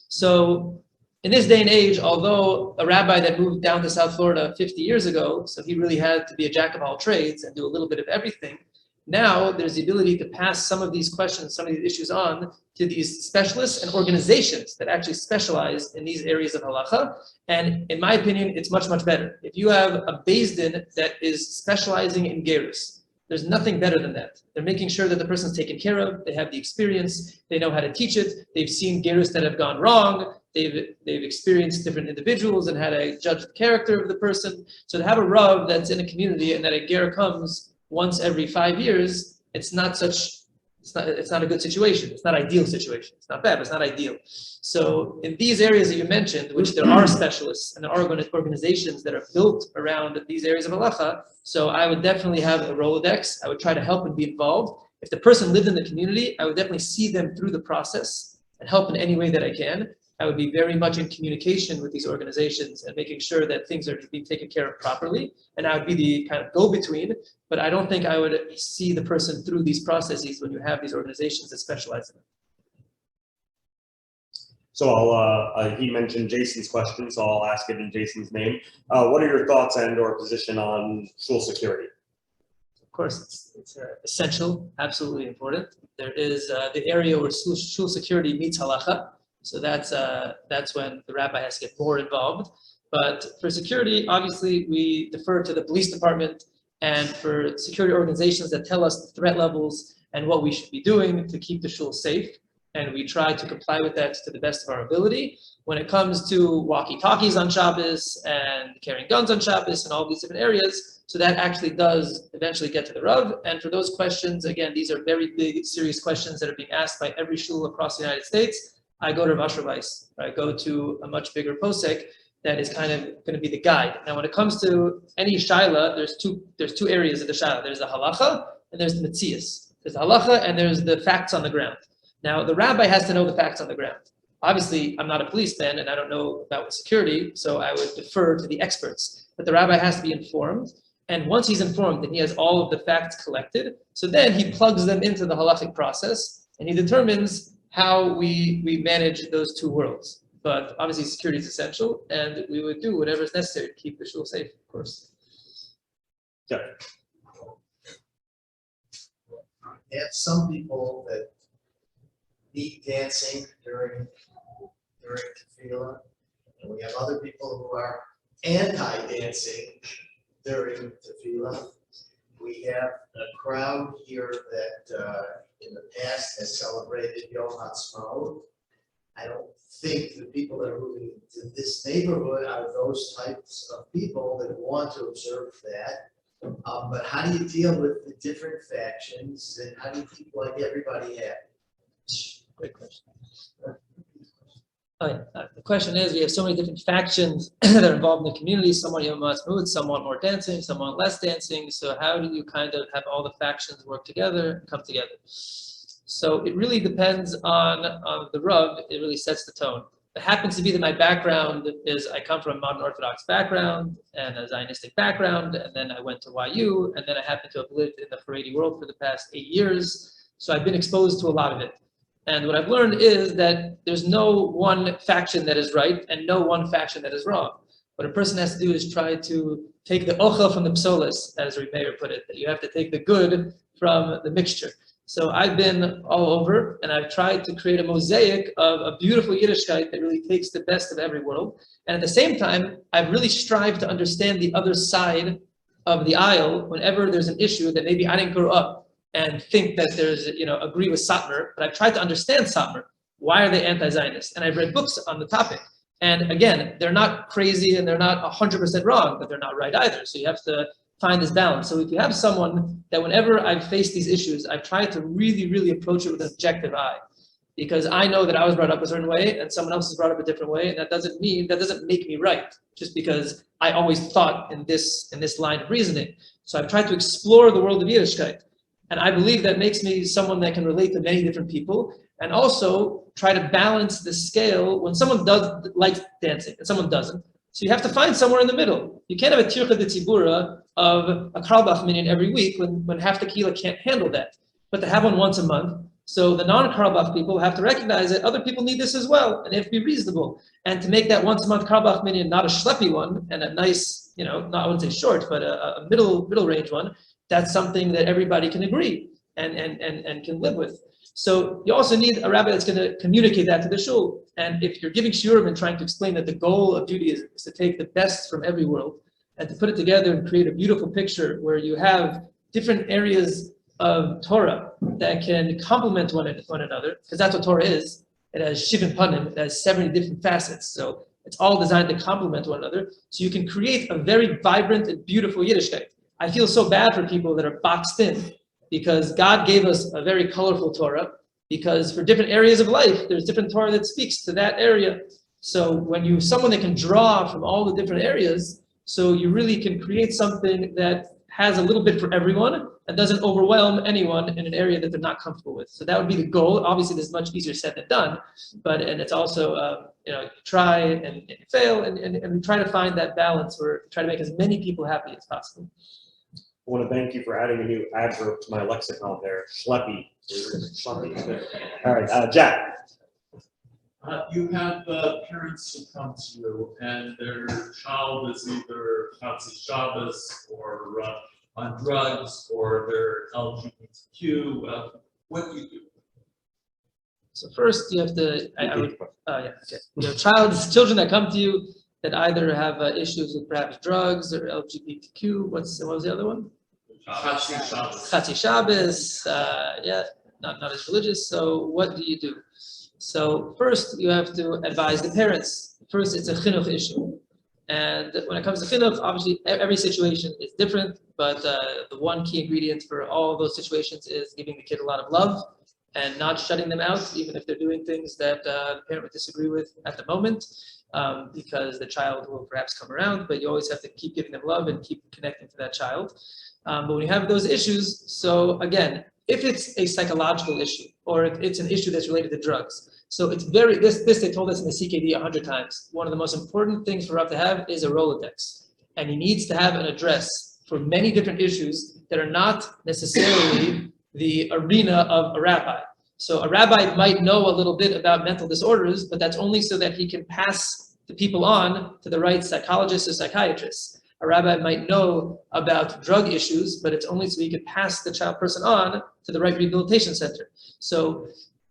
So in this day and age, although a rabbi that moved down to South Florida 50 years ago, so he really had to be a jack of all trades and do a little bit of everything, now there's the ability to pass some of these questions, some of these issues on to these specialists and organizations that actually specialize in these areas of halacha. And in my opinion, it's much, much better. If you have a Beis Din that is specializing in gerus, there's nothing better than that. They're making sure that the person's taken care of, they have the experience, they know how to teach it, they've seen gerus that have gone wrong, they've experienced different individuals and how to judge the character of the person. So to have a Rav that's in a community and that a ger comes once every 5 years, it's not a good situation. It's not an ideal situation. It's not bad, but it's not ideal. So in these areas that you mentioned, which there are specialists and there are organizations that are built around these areas of halacha, so I would definitely have a Rolodex. I would try to help and be involved. If the person lived in the community, I would definitely see them through the process and help in any way that I can. I would be very much in communication with these organizations and making sure that things are being taken care of properly. And I would be the kind of go-between, but I don't think I would see the person through these processes when you have these organizations that specialize in it. So he mentioned Jason's question, so I'll ask it in Jason's name. What are your thoughts and or position on shul security? Of course, it's essential, absolutely important. There is the area where shul security meets halacha. So that's when the rabbi has to get more involved. But for security, obviously, we defer to the police department, and for security organizations that tell us the threat levels and what we should be doing to keep the shul safe. And we try to comply with that to the best of our ability. When it comes to walkie-talkies on Shabbos and carrying guns on Shabbos and all these different areas, so that actually does eventually get to the Rav. And for those questions, again, these are very big, serious questions that are being asked by every shul across the United States. I go to Rav Asher Weiss, I go to a much bigger posek that is kind of going to be the guide. Now, when it comes to any shaila, there's two areas of the shaila. There's the halacha and there's the metzias. There's the halacha and there's the facts on the ground. Now, the rabbi has to know the facts on the ground. Obviously, I'm not a policeman and I don't know about security, so I would defer to the experts. But the rabbi has to be informed. And once he's informed and he has all of the facts collected, so then he plugs them into the halachic process and he determines how we manage those two worlds. But obviously security is essential, and we would do whatever is necessary to keep the shul safe, of course. Yeah. You have some people that need dancing during tefillah, and we have other people who are anti-dancing during tefillah. We have a crowd here that in the past has celebrated Yom HaTzmaut. I don't think the people that are moving to this neighborhood are those types of people that want to observe that. But how do you deal with the different factions, and how do you keep like everybody happy? Great question. The question is, we have so many different factions that are involved in the community. Some want Yom HaTzmaut, some want more dancing, some want less dancing. So how do you kind of have all the factions work together and come together? So it really depends on the Rav. It really sets the tone. It happens to be that my background is, I come from a modern Orthodox background and a Zionistic background, and then I went to YU, and then I happen to have lived in the Haredi world for the past 8 years. So I've been exposed to a lot of it. And what I've learned is that there's no one faction that is right and no one faction that is wrong. What a person has to do is try to take the ochel from the psolis, as Rabbi Meir put it, that you have to take the good from the mixture. So I've been all over, and I've tried to create a mosaic of a beautiful Yiddishkeit that really takes the best of every world. And at the same time, I've really strived to understand the other side of the aisle whenever there's an issue that maybe I didn't grow up and think that there's, agree with Satmar, but I've tried to understand Satmar. Why are they anti-Zionist? And I've read books on the topic. And again, they're not crazy and they're not 100% wrong, but they're not right either. So you have to find this balance. So if you have someone that whenever I've faced these issues, I've tried to really, really approach it with an objective eye. Because I know that I was brought up a certain way and someone else is brought up a different way, and that doesn't make me right, just because I always thought in this line of reasoning. So I've tried to explore the world of Yiddishkeit. And I believe that makes me someone that can relate to many different people, and also try to balance the scale when someone does like dancing and someone doesn't. So you have to find somewhere in the middle. You can't have a tircha de tzibura of a Karlbach minyan every week when half the kehillah can't handle that. But to have one once a month, so the non-Karlbach people have to recognize that other people need this as well, and they have to be reasonable. And to make that once a month Karlbach minyan not a schleppy one, and a nice, not, I wouldn't say short, but a middle range one, that's something that everybody can agree and can live with. So you also need a rabbi that's going to communicate that to the shul. And if you're giving shiurim and trying to explain that the goal of Judaism is to take the best from every world and to put it together and create a beautiful picture where you have different areas of Torah that can complement one another, because that's what Torah is. It has shivin panim, it has 70 different facets. So it's all designed to complement one another. So you can create a very vibrant and beautiful Yiddishkeit. I feel so bad for people that are boxed in, because God gave us a very colorful Torah, because for different areas of life, there's different Torah that speaks to that area. So when you have someone that can draw from all the different areas, so you really can create something that has a little bit for everyone and doesn't overwhelm anyone in an area that they're not comfortable with. So that would be the goal. Obviously, this is much easier said than done, and it's also, try and fail and we try to find that balance where try to make as many people happy as possible. I want to thank you for adding a new adverb to my lexicon there, schleppy. Schleppy. All right, Jack. You have parents who come to you and their child is either Nazi Shabbos or on drugs, or they're LGBTQ. What do you do? So first you have to, You have children that come to you that either have issues with perhaps drugs or LGBTQ. What was the other one? Chatzi Shabbos. Not as religious. So what do you do? So first you have to advise the parents. First, it's a chinuch issue. And when it comes to chinuch, obviously every situation is different, but the one key ingredient for all those situations is giving the kid a lot of love and not shutting them out, even if they're doing things that the parent would disagree with at the moment. Because the child will perhaps come around, but you always have to keep giving them love and keep connecting to that child. But when you have those issues, so again, if it's a psychological issue or if it's an issue that's related to drugs, so it's this they told us in the CKD 100 times. One of the most important things for Rav to have is a Rolodex, and he needs to have an address for many different issues that are not necessarily the arena of a rabbi. So a rabbi might know a little bit about mental disorders, but that's only so that he can pass the people on to the right psychologists or psychiatrists. A rabbi might know about drug issues, but it's only so he can pass the child person on to the right rehabilitation center. So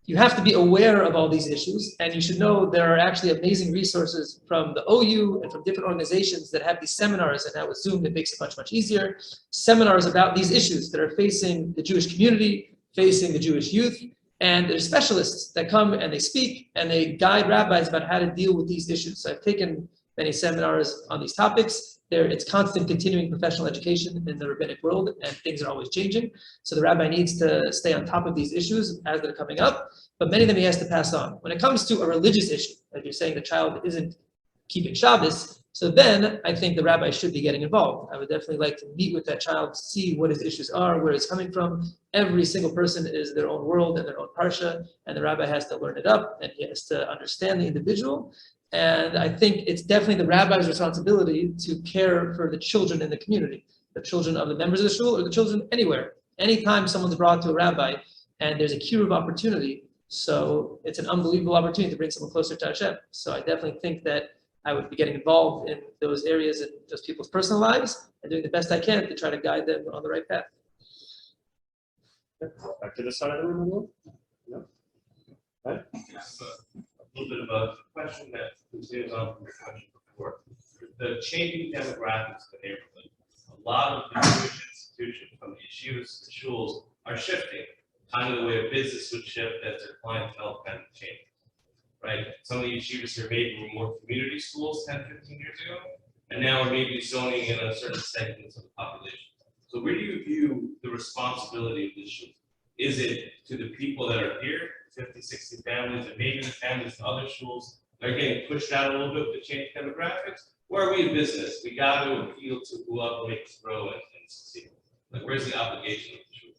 you have to be aware of all these issues, and you should know there are actually amazing resources from the OU and from different organizations that have these seminars, and now with Zoom it makes it much, much easier. Seminars about these issues that are facing the Jewish community, facing the Jewish youth, and there's specialists that come and they speak and they guide rabbis about how to deal with these issues. So I've taken many seminars on these topics. It's constant continuing professional education in the rabbinic world, and things are always changing. So the rabbi needs to stay on top of these issues as they're coming up, but many of them he has to pass on. When it comes to a religious issue, like you're saying the child isn't keeping Shabbos, so then I think the rabbi should be getting involved. I would definitely like to meet with that child, see what his issues are, where he's coming from. Every single person is their own world and their own parsha, and the rabbi has to learn it up, and he has to understand the individual. And I think it's definitely the rabbi's responsibility to care for the children in the community, the children of the members of the shul or the children anywhere. Anytime someone's brought to a rabbi and there's a kiruv opportunity, so it's an unbelievable opportunity to bring someone closer to Hashem. So I definitely think that I would be getting involved in those areas in those people's personal lives and doing the best I can to try to guide them on the right path. Back to the side of the room. No? Right? A little bit of a question that continues on from your question before. The changing demographics of the neighborhood. A lot of the Jewish institutions, from the yeshivas to shuls, are shifting, kind of the way a business would shift as their clientele kind of changes. Right? Some of the yeshivas here maybe were more community schools 10, 15 years ago, and now are maybe zoning in a certain segments of the population. So where do you view the responsibility of this shul? Is it to the people that are here, 50, 60 families, and maybe the families to other shuls that are getting pushed out a little bit with the changed demographics? Or are we in business? We got to appeal to whoever makes us grow and succeed. Like, where's the obligation of the shul?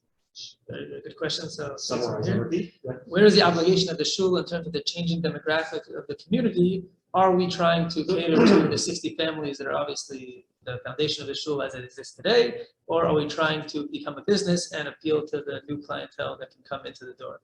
Very, very good question. So Summarize and repeat. where is the obligation of the shul in terms of the changing demographic of the community? Are we trying to cater to the 60 families that are obviously the foundation of the shul as it exists today? Or are we trying to become a business and appeal to the new clientele that can come into the door?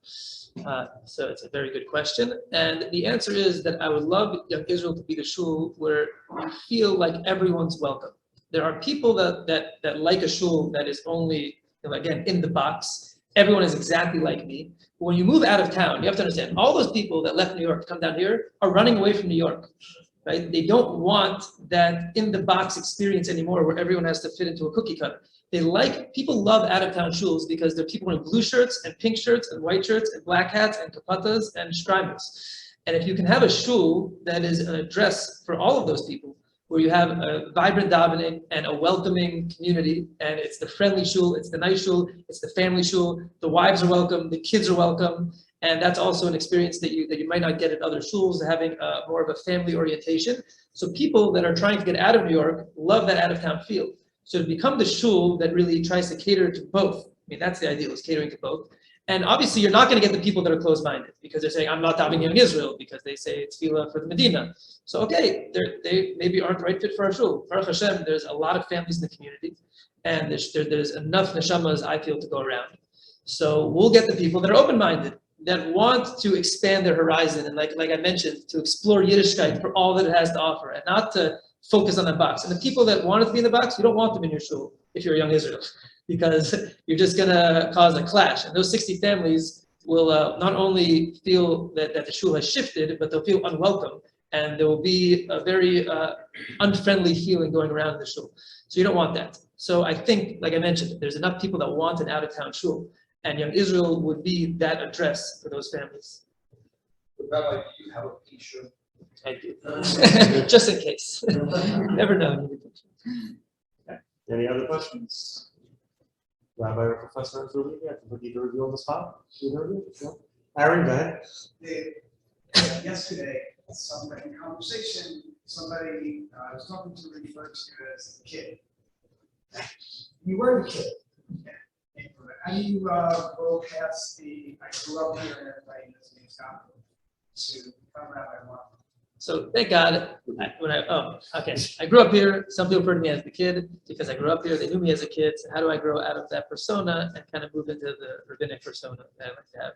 So it's a very good question. And the answer is that I would love Young Israel to be the shul where you feel like everyone's welcome. There are people that like a shul that is only, again, in the box. Everyone is exactly like me. But when you move out of town, you have to understand, all those people that left New York to come down here are running away from New York, right? They don't want that in-the-box experience anymore where everyone has to fit into a cookie cutter. People love out-of-town shuls because they're people wearing blue shirts and pink shirts and white shirts and black hats and kapatas and shtreimers. And if you can have a shul that is an address for all of those people, where you have a vibrant davening and a welcoming community, and it's the friendly shul, it's the nice shul, it's the family shul, the wives are welcome, the kids are welcome, and that's also an experience that you might not get at other shuls, having more of a family orientation. So people that are trying to get out of New York love that out-of-town feel. So to become the shul that really tries to cater to both, I mean, that's the ideal, is catering to both. And obviously, you're not going to get the people that are closed-minded because they're saying, I'm not davening Young Israel, because they say it's tefillah for the Medina. So, okay, they maybe aren't the right fit for our shul. Baruch Hashem, there's a lot of families in the community, and there's enough neshamas, I feel, to go around. So we'll get the people that are open-minded, that want to expand their horizon, and like I mentioned, to explore Yiddishkeit for all that it has to offer, and not to focus on the box. And the people that want to be in the box, you don't want them in your shul if you're a Young Israel, because you're just going to cause a clash. And those 60 families will not only feel that the shul has shifted, but they'll feel unwelcome. And there will be a very unfriendly feeling going around in the shul. So you don't want that. So I think, like I mentioned, there's enough people that want an out-of-town shul. And Young Israel would be that address for those families. Rabbi, do you have a picture? I do. Just in case. Never know. Any other questions? Rabbi or Professor Zuli, I can put either of you on the spot. Either of you? No? Aaron, go ahead. Yesterday, in conversation, somebody I was talking to referred to as a kid. You were the kid. How do you go past I grew up here and everybody knows me as Yaakov, to become Rabbi Marmor? So thank God, I grew up here. Some people refer to me as the kid because I grew up here. They knew me as a kid. So how do I grow out of that persona and kind of move into the rabbinic persona that I like to have?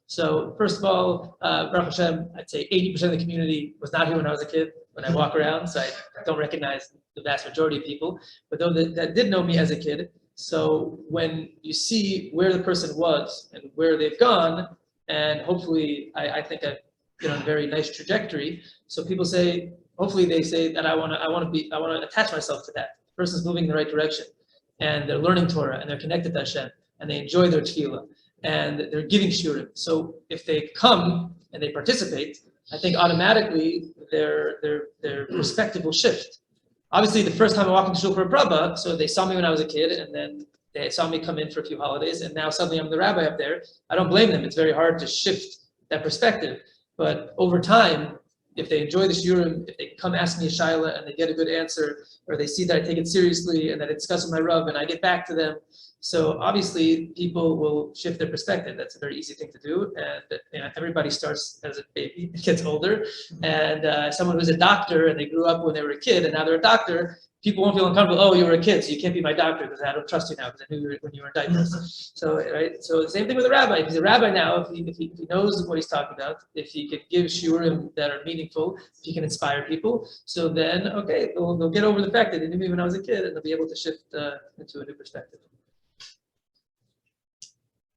So first of all, Baruch Hashem, I'd say 80% of the community was not here when I was a kid. When I walk around, so I don't recognize the vast majority of people. But those that did know me as a kid, so when you see where the person was and where they've gone, and hopefully I think I've been on a very nice trajectory. So people say, hopefully they say that I want to attach myself to that. The person's moving in the right direction, and they're learning Torah, and they're connected to Hashem, and they enjoy their tefillah, and they're giving shiurim. So if they come and they participate, I think automatically their perspective will shift. Obviously, the first time I walked into shul for a brabba, so they saw me when I was a kid, and then they saw me come in for a few holidays, and now suddenly I'm the rabbi up there. I don't blame them. It's very hard to shift that perspective. But over time, if they enjoy the shiurim, if they come ask me a shaila and they get a good answer, or they see that I take it seriously and that I discuss with my Rav and I get back to them, so obviously people will shift their perspective. That's a very easy thing to do, and everybody starts as a baby, it gets older, and someone who's a doctor and they grew up when they were a kid and now they're a doctor, people won't feel uncomfortable. Oh, you were a kid, so you can't be my doctor because I don't trust you now because I knew you when you were in diapers. So, right. So the same thing with a rabbi. If he's a rabbi now, if he knows what he's talking about, if he can give shiurim that are meaningful, if he can inspire people, so then okay, they'll get over the fact that they knew me when I was a kid, and they'll be able to shift into a new perspective.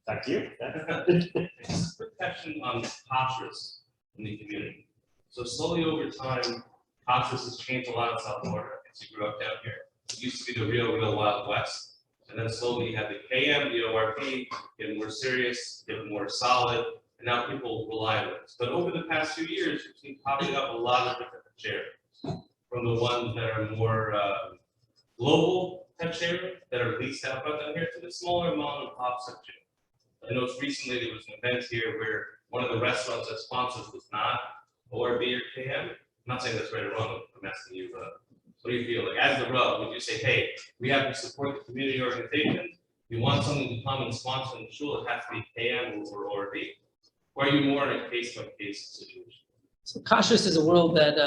Thank you. Quick question on kashrus in the community. So slowly over time, kashrus has changed a lot in South Florida. As you grew up down here, it used to be the real Wild West, and then slowly you had the KM, the ORP, getting more serious, getting more solid, and now people rely on it. But over the past few years, we've seen popping up a lot of different charities, from the ones that are more global type charities that are leased out down here to the smaller mom and pop type charities. I noticed recently there was an event here where one of the restaurants that sponsors was not ORB or KM. I'm not saying that's right or wrong. I'm asking you. What do you feel? Like as the Rav, would you say, hey, we have to support the community organization. We want someone to come and sponsor in the shul. It has to be KM or ORB. Or are you more in a case-by-case situation? So kashrus is a world that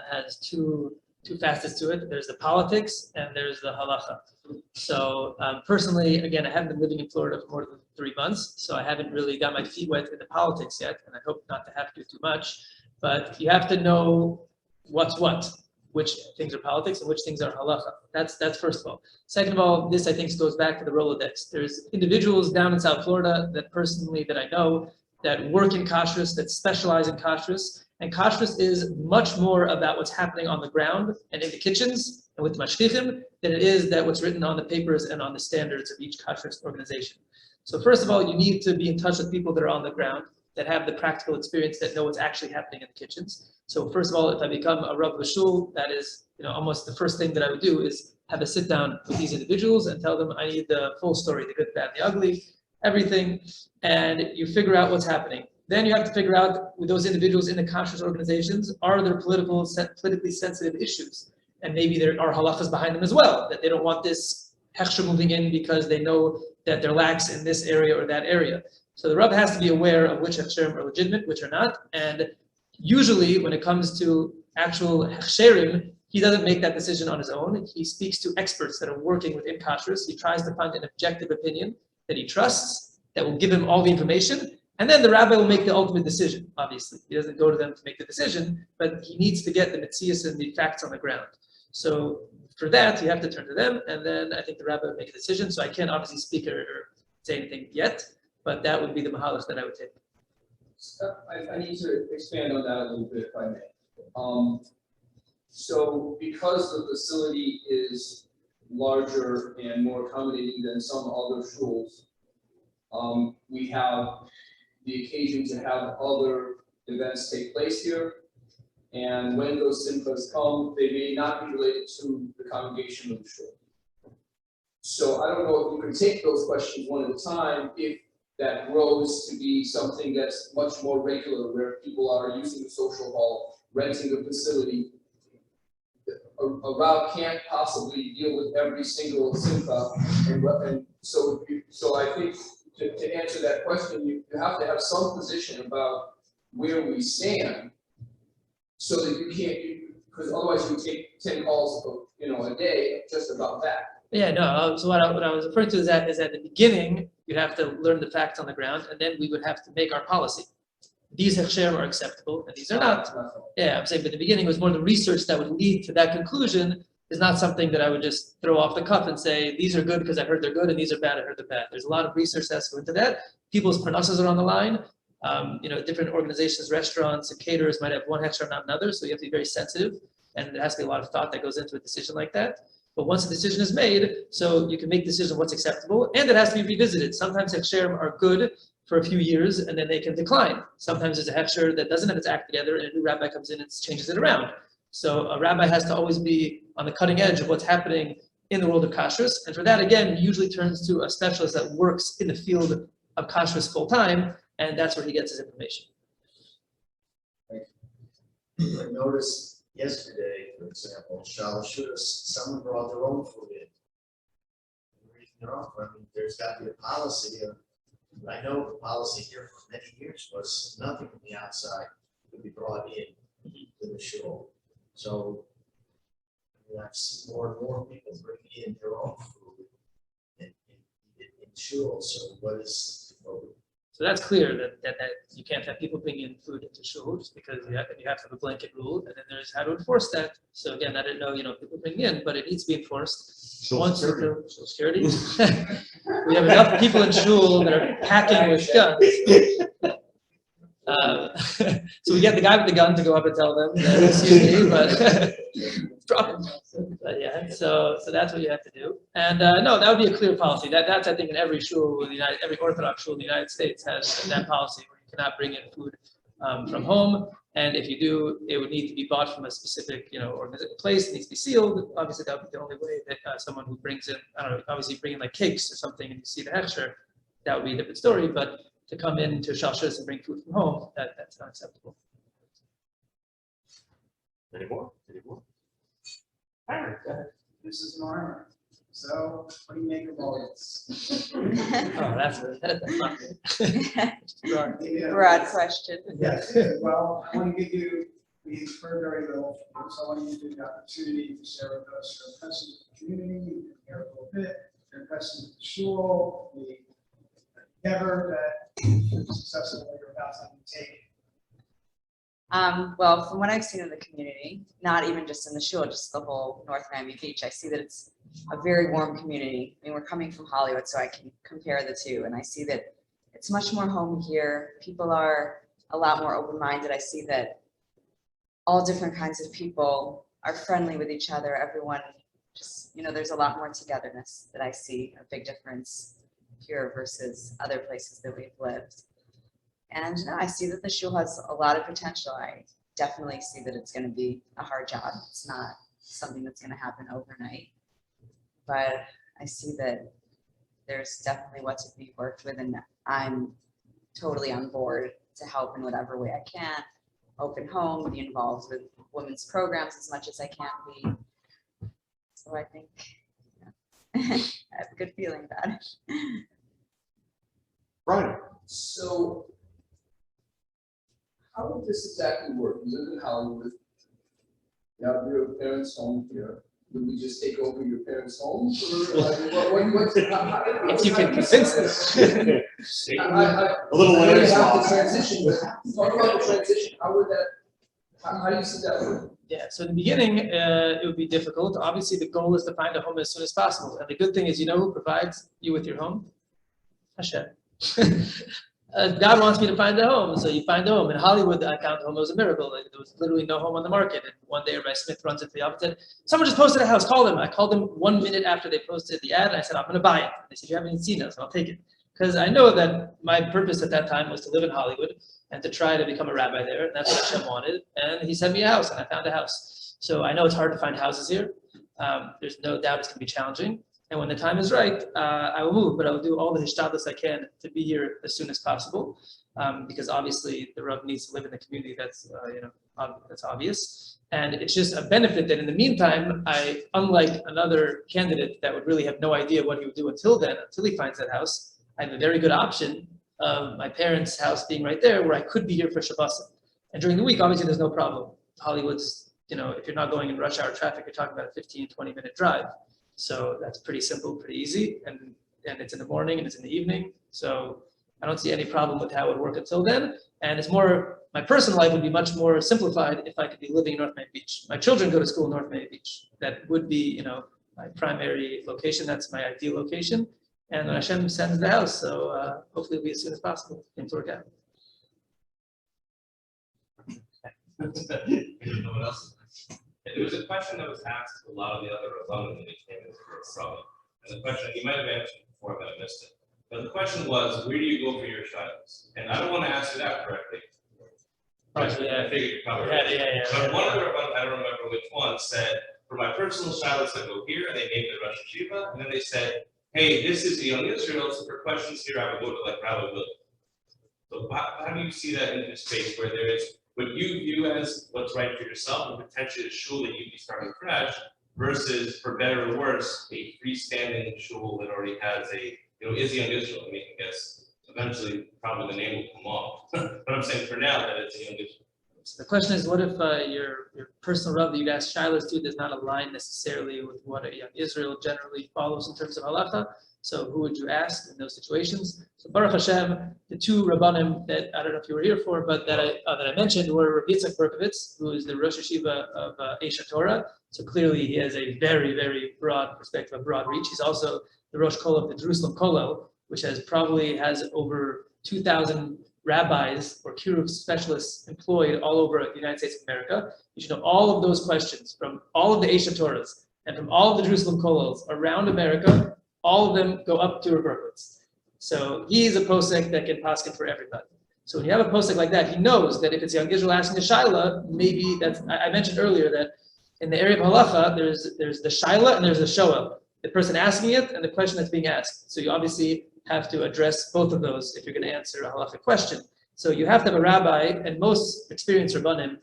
has two facets to it. There's the politics and there's the halacha. So personally, again, I haven't been living in Florida for more than 3 months, so I haven't really got my feet wet in the politics yet, and I hope not to have to too much. But you have to know what's what, which things are politics and which things are halacha. That's first of all. Second of all, this I think goes back to the Rolodex. There's individuals down in South Florida that personally that I know that work in kashrus, that specialize in kashrus, and kashrus is much more about what's happening on the ground and in the kitchens and with mashkichim than it is that what's written on the papers and on the standards of each kashrus organization. So first of all, you need to be in touch with people that are on the ground, that have the practical experience, that know what's actually happening in the kitchens. So first of all, if I become a Rav B'Shul, that is almost the first thing that I would do is have a sit down with these individuals and tell them I need the full story, the good, the bad, the ugly, everything, and you figure out what's happening. Then you have to figure out with those individuals in the kashrus organizations, are there politically sensitive issues? And maybe there are halachas behind them as well, that they don't want this hechsher moving in because they know that they're lax in this area or that area. So the Rav has to be aware of which hechsherim are legitimate, which are not. And usually when it comes to actual hechsherim, he doesn't make that decision on his own. He speaks to experts that are working within kashrus. He tries to find an objective opinion that he trusts, that will give him all the information. And then the rabbi will make the ultimate decision, obviously. He doesn't go to them to make the decision, but he needs to get the metzias and the facts on the ground. So for that, you have to turn to them, and then I think the rabbi will make a decision. So I can't obviously speak or say anything yet, but that would be the mahalach that I would take. I need to expand on that a little bit, if I may. So because the facility is larger and more accommodating than some other shuls, we have the occasion to have other events take place here. And when those simchas come, they may not be related to the congregation of the shul. So I don't know if you can take those questions one at a time, if that grows to be something that's much more regular, where people are using the social hall, renting the facility. A Rav can't possibly deal with every single simcha, and so I think to answer that question, you have to have some position about where we stand so that you can't, because otherwise you take 10 calls, a day just about that. Yeah, no, so what I was referring to is that at the beginning, you'd have to learn the facts on the ground, and then we would have to make our policy. These hechsherim are acceptable, and these are not. Yeah, I'm saying, but the beginning was more the research that would lead to that conclusion is not something that I would just throw off the cuff and say, these are good because I heard they're good, and these are bad, I heard they're bad. There's a lot of research that's go into that. People's parnassas are on the line. Different organizations, restaurants, and caterers might have one hechsher, not another, so you have to be very sensitive, and there has to be a lot of thought that goes into a decision like that. But once a decision is made, so you can make decisions on what's acceptable, and it has to be revisited. Sometimes hechsherim are good for a few years, and then they can decline. Sometimes there's a hechsher that doesn't have its act together, and a new rabbi comes in and changes it around. So a rabbi has to always be on the cutting edge of what's happening in the world of kashrus, and for that, again, usually turns to a specialist that works in the field of kashrus full time, and that's where he gets his information. I noticed yesterday, for example, Shalashus, someone brought their own food in. There's got to be a policy of, I know the policy here for many years was nothing from the outside could be brought in to the shul. So I've seen more and more people bringing in their own food in shul. So what is, So that's clear that you can't have people bring in food into shul just because you have to have a blanket rule, and then there's how to enforce that. So again, I didn't know, people bring in, but it needs to be enforced. Shul security. We have enough people in shul that are packing with guns. So we get the guy with the gun to go up and tell them, excuse me, but drop him. But yeah, so that's what you have to do. And no, that would be a clear policy. That's I think in every shul, every Orthodox shul in the United States has that policy where you cannot bring in food from home. And if you do, it would need to be bought from a specific, place. It needs to be sealed. Obviously, that would be the only way that someone who brings in, I don't know, obviously bring in like cakes or something, and you see the hechsher, that would be a different story. But to come in to Shalshus and bring food from home, that's not acceptable. Any more? All right, this is Marmor. So what do you make of all this? Oh, that's not good. Broad question. Yes, well, I want to give you, we've heard very little, so I want to give you the opportunity to share with us your impressions of the community, you can hear a little bit, your impressions of the shul, the endeavor that you're successful that you're about to undertake. Well, from what I've seen in the community, not even just in the shul, just the whole North Miami Beach, I see that it's a very warm community. I mean, we're coming from Hollywood, so I can compare the two, and I see that it's much more home here. People are a lot more open-minded. I see that all different kinds of people are friendly with each other. Everyone just, there's a lot more togetherness that I see, a big difference here versus other places that we've lived. And I see that the shul has a lot of potential. I definitely see that it's going to be a hard job. It's not something that's going to happen overnight. But I see that there's definitely what to be worked with, and I'm totally on board to help in whatever way I can. Open home, be involved with women's programs as much as I can be. So I think I have a good feeling about it. Brian. So how would this exactly work? You live in Hollywood. You have your parents' home here. Would we just take over your parents' home? If you can convince them. A little land swap. Talk about the transition. How would that? How do you see that work? Yeah, so in the beginning, it would be difficult. Obviously, the goal is to find a home as soon as possible. And the good thing is, who provides you with your home? Hashem. God wants me to find a home, so you find a home. In Hollywood, I found a home. It was a miracle. Like, there was literally no home on the market. And one day, Rabbi Smith runs into the office and said, someone just posted a house, call them. I called them 1 minute after they posted the ad, and I said, I'm going to buy it. They said, you haven't even seen us, I'll take it. Because I know that my purpose at that time was to live in Hollywood and to try to become a rabbi there. And that's what Hashem wanted. And he sent me a house, and I found a house. So I know it's hard to find houses here. There's no doubt it's going to be challenging. And when the time is right, I will move, but I will do all the hishtadlus I can to be here as soon as possible, because obviously the Rav needs to live in the community. That's that's obvious, and it's just a benefit that in the meantime, unlike another candidate that would really have no idea what he would do until he finds that house, I have a very good option of my parents' house being right there, where I could be here for Shabbosim. And during the week, obviously, there's no problem. Hollywood's, if you're not going in rush hour traffic, you're talking about a 15, 20-minute drive. So that's pretty simple, pretty easy, and it's in the morning and it's in the evening. So I don't see any problem with how it would work until then. And it's more, my personal life would be much more simplified if I could be living in North Miami Beach. My children go to school in North Miami Beach. That would be, my primary location. That's my ideal location. And when Hashem sends the house, so hopefully it'll be as soon as possible. Things work out. No one else? There was a question that was asked to a lot of the other Rabbanim when they came into the Rabbanim. And the question, you might have answered before, but I missed it. But the question was, where do you go for your shilas? And I don't want to answer that correctly. I figured you probably right. But one of the Rabbanim, I don't remember which one, said, for my personal shilas, I go here, and they named it Rosh Hashiva, and then they said, hey, this is the young Israel, so for questions here, I would go to like Rabbi Will. So how do you see that in this space where there is what you view as what's right for yourself and potentially a shul that you'd be starting fresh versus, for better or worse, a freestanding shul that already has is young Israel? I mean, I guess eventually probably the name will come off. But I'm saying for now that it's young Israel. So the question is, what if your personal Rav that you'd ask shilas to does not align necessarily with what a young Israel generally follows in terms of halacha? So who would you ask in those situations? So Baruch Hashem, the two Rabbanim that I don't know if you were here for, but that I mentioned were Rabbi Yitzchak Berkovitz, who is the Rosh Hashiva of Esha Torah. So clearly he has a very, very broad perspective, a broad reach. He's also the Rosh Kol of the Jerusalem Kollel, which has over 2,000 rabbis or kiruv specialists employed all over the United States of America. You should know all of those questions from all of the Esha Torahs and from all of the Jerusalem Kollels around America. All of them go up to Rabbi Berkovitz. So he is a posek that can paskin for everybody. So when you have a posek like that, he knows that if it's young Israel asking a shaila, maybe that's, I mentioned earlier that in the area of halacha, there's the shaila and there's the shoel. The person asking it and the question that's being asked. So you obviously have to address both of those if you're going to answer a halachic question. So you have to have a rabbi, and most experienced rabbanim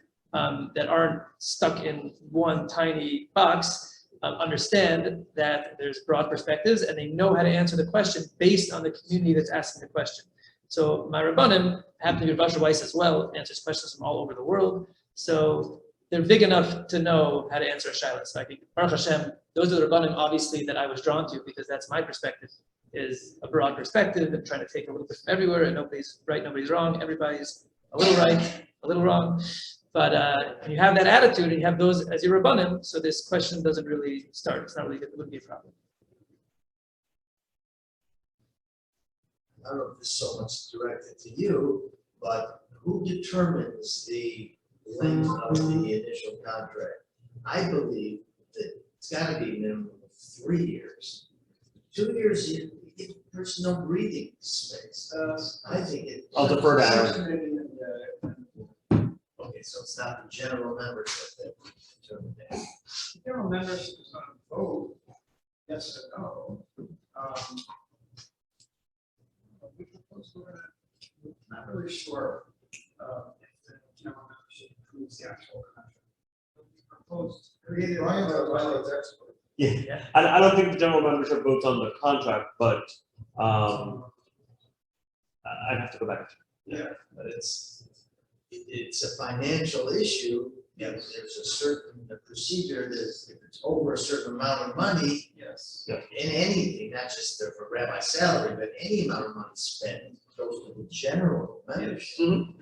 that aren't stuck in one tiny box understand that there's broad perspectives, and they know how to answer the question based on the community that's asking the question. So my rabbanim happen to be Rav Weiss as well, answers questions from all over the world. So they're big enough to know how to answer a shaila. So I think Baruch Hashem, those are the rabbanim obviously that I was drawn to because that's my perspective. Is a broad perspective and trying to take a little bit from everywhere, and nobody's right, nobody's wrong, everybody's a little right, a little wrong. But when you have that attitude and you have those as your rabbanim, so this question doesn't really start. It's not really, it wouldn't be a problem. I don't know if this is so much directed to you, but who determines the length of the initial contract? I believe that it's got to be a minimum of 3 years. 2 years, you give the person no breathing space. I think it. I'll defer to Aaron. Okay, so it's not the general membership that determine that. General membership is not a vote, yes or no. We propose we're not really sure if the general membership approves the actual contract. We proposed created. Brian's a bylaws expert. Yeah, I don't think the general membership votes on the contract, but I'd have to go back. Yeah, but it's a financial issue. Yeah, there's a certain procedure that if it's over a certain amount of money, Yes. in anything, not just for rabbi salary, but any amount of money spent goes to the general membership. Mhm.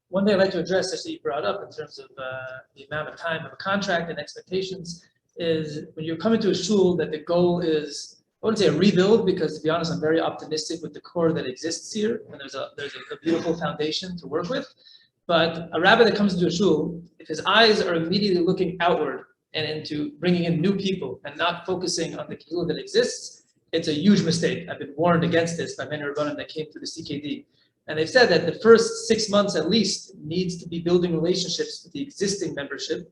One thing I'd like to address that you brought up in terms of the amount of time of a contract and expectations is when you come into a shul that the goal is, I wouldn't say a rebuild, because to be honest, I'm very optimistic with the core that exists here, and there's a beautiful foundation to work with. But a rabbi that comes into a shul, if his eyes are immediately looking outward and into bringing in new people and not focusing on the kehillah that exists, it's a huge mistake. I've been warned against this by many rabbanim that came through the CKD. And they've said that the first 6 months at least needs to be building relationships with the existing membership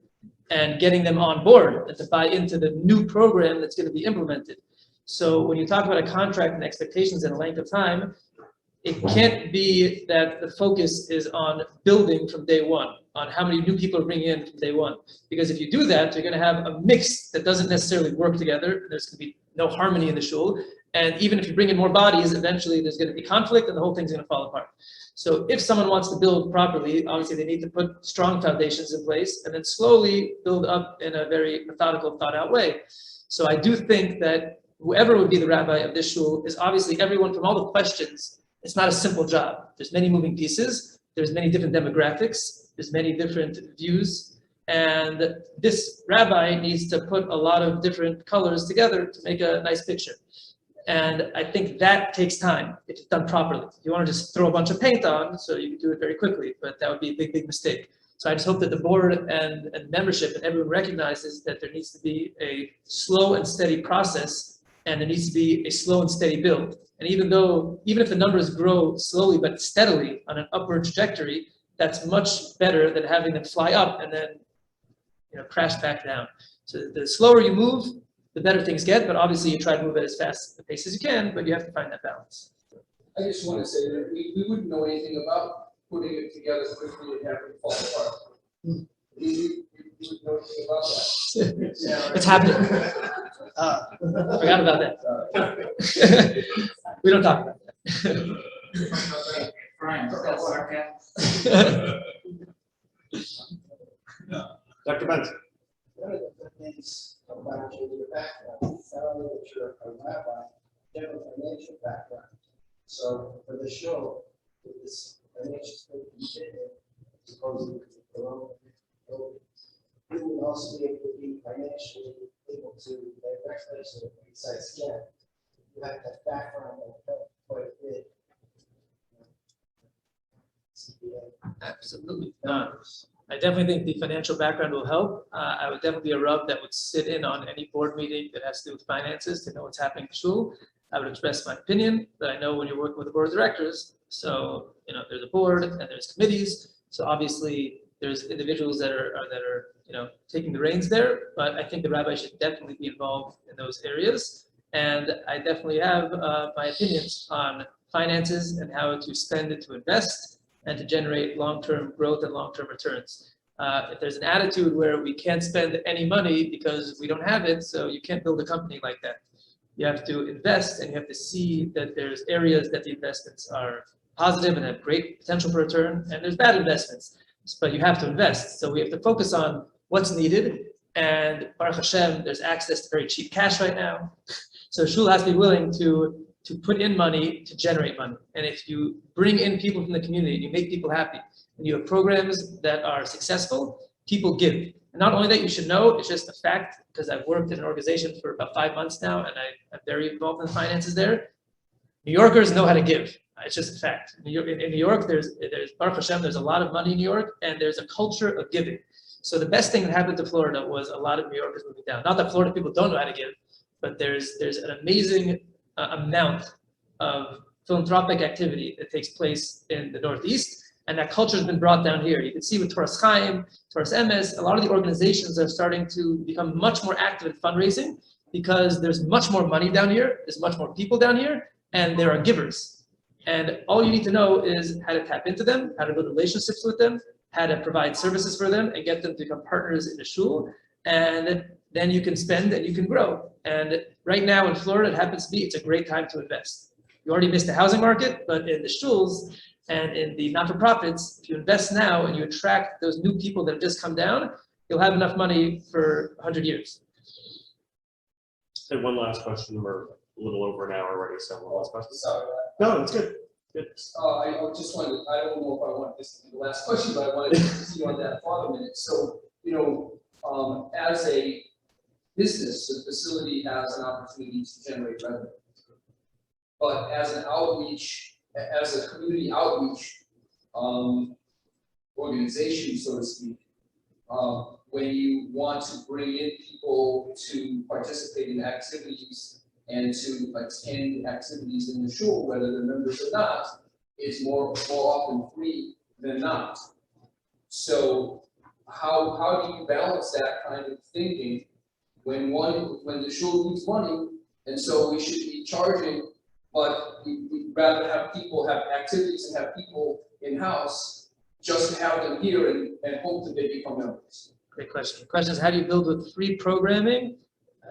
and getting them on board and to buy into the new program that's going to be implemented. So when you talk about a contract and expectations and a length of time, it can't be that the focus is on building from day one, on how many new people are bringing in from day one. Because if you do that, you're going to have a mix that doesn't necessarily work together. There's going to be no harmony in the shul. And even if you bring in more bodies, eventually there's going to be conflict and the whole thing's going to fall apart. So if someone wants to build properly, obviously they need to put strong foundations in place and then slowly build up in a very methodical, thought out way. So I do think that whoever would be the rabbi of this shul is obviously everyone from all the questions. It's not a simple job. There's many moving pieces. There's many different demographics. There's many different views. And this rabbi needs to put a lot of different colors together to make a nice picture. And I think that takes time if it's done properly. You want to just throw a bunch of paint on, so you can do it very quickly, but that would be a big, big mistake. So I just hope that the board and membership and everyone recognizes that there needs to be a slow and steady process, and there needs to be a slow and steady build. And even if the numbers grow slowly but steadily on an upward trajectory, that's much better than having them fly up and then crash back down. So the slower you move, the better things get, but obviously you try to move at as fast a pace as you can, but you have to find that balance. I just want to say that we wouldn't know anything about putting it together quickly and having it fall apart. You wouldn't know anything about that. It's happening. Forgot about that. We don't talk about that. Brian, that's sarcasm. Dr. Benson. One of the good things about your background, not only that you're a rabbi, you have a financial background. So for the show, with this financial statement, supposedly you will also be able to be financially able to direct us besides again. You have that background that will help quite a bit. Absolutely. I definitely think the financial background will help. I would definitely be a rub that would sit in on any board meeting that has to do with finances to know what's happening in shul. I would express my opinion, but I know when you're working with the board of directors, so there's a board and there's committees. So obviously there's individuals that are taking the reins there, but I think the rabbi should definitely be involved in those areas. And I definitely have my opinions on finances and how to spend it to invest and to generate long-term growth and long-term returns. If there's an attitude where we can't spend any money because we don't have it, so you can't build a company like that. You have to invest and you have to see that there's areas that the investments are positive and have great potential for return, and there's bad investments, but you have to invest. So we have to focus on what's needed, and Baruch Hashem, there's access to very cheap cash right now. So shul has to be willing to put in money to generate money. And if you bring in people from the community and you make people happy and you have programs that are successful, people give. And not only that, you should know, it's just a fact, because I've worked in an organization for about 5 months now and I'm very involved in the finances there. New Yorkers know how to give. It's just a fact. In New York, there's Baruch Hashem, there's a lot of money in New York, and there's a culture of giving. So the best thing that happened to Florida was a lot of New Yorkers moving down. Not that Florida people don't know how to give, but there's an amazing amount of philanthropic activity that takes place in the Northeast, and that culture has been brought down here. You can see with Toras Chaim, Toras Emes, a lot of the organizations are starting to become much more active in fundraising because there's much more money down here, there's much more people down here, and there are givers. And all you need to know is how to tap into them, how to build relationships with them, how to provide services for them and get them to become partners in the shul, and then you can spend and you can grow. And right now in Florida, it happens to be, it's a great time to invest. You already missed the housing market, but in the shuls and in the not-for-profits, if you invest now and you attract those new people that have just come down, you'll have enough money for 100 years. Say one last question. We're a little over an hour already, so one last question. Sorry. No, it's good. Good. I just wanted, I don't know if I want this to be the last question, but I wanted to continue on that for a minute. So, as a business, the facility has an opportunity to generate revenue. But as an outreach, as a community outreach organization, so to speak, when you want to bring in people to participate in activities and to attend activities in the shul, whether they're members or not, it's more often free than not. So how do you balance that kind of thinking when the shul needs money, and so we should be charging, but we'd rather have people have activities and have people in-house just to have them here and hope that they become members? Great question. The question is, how do you build with free programming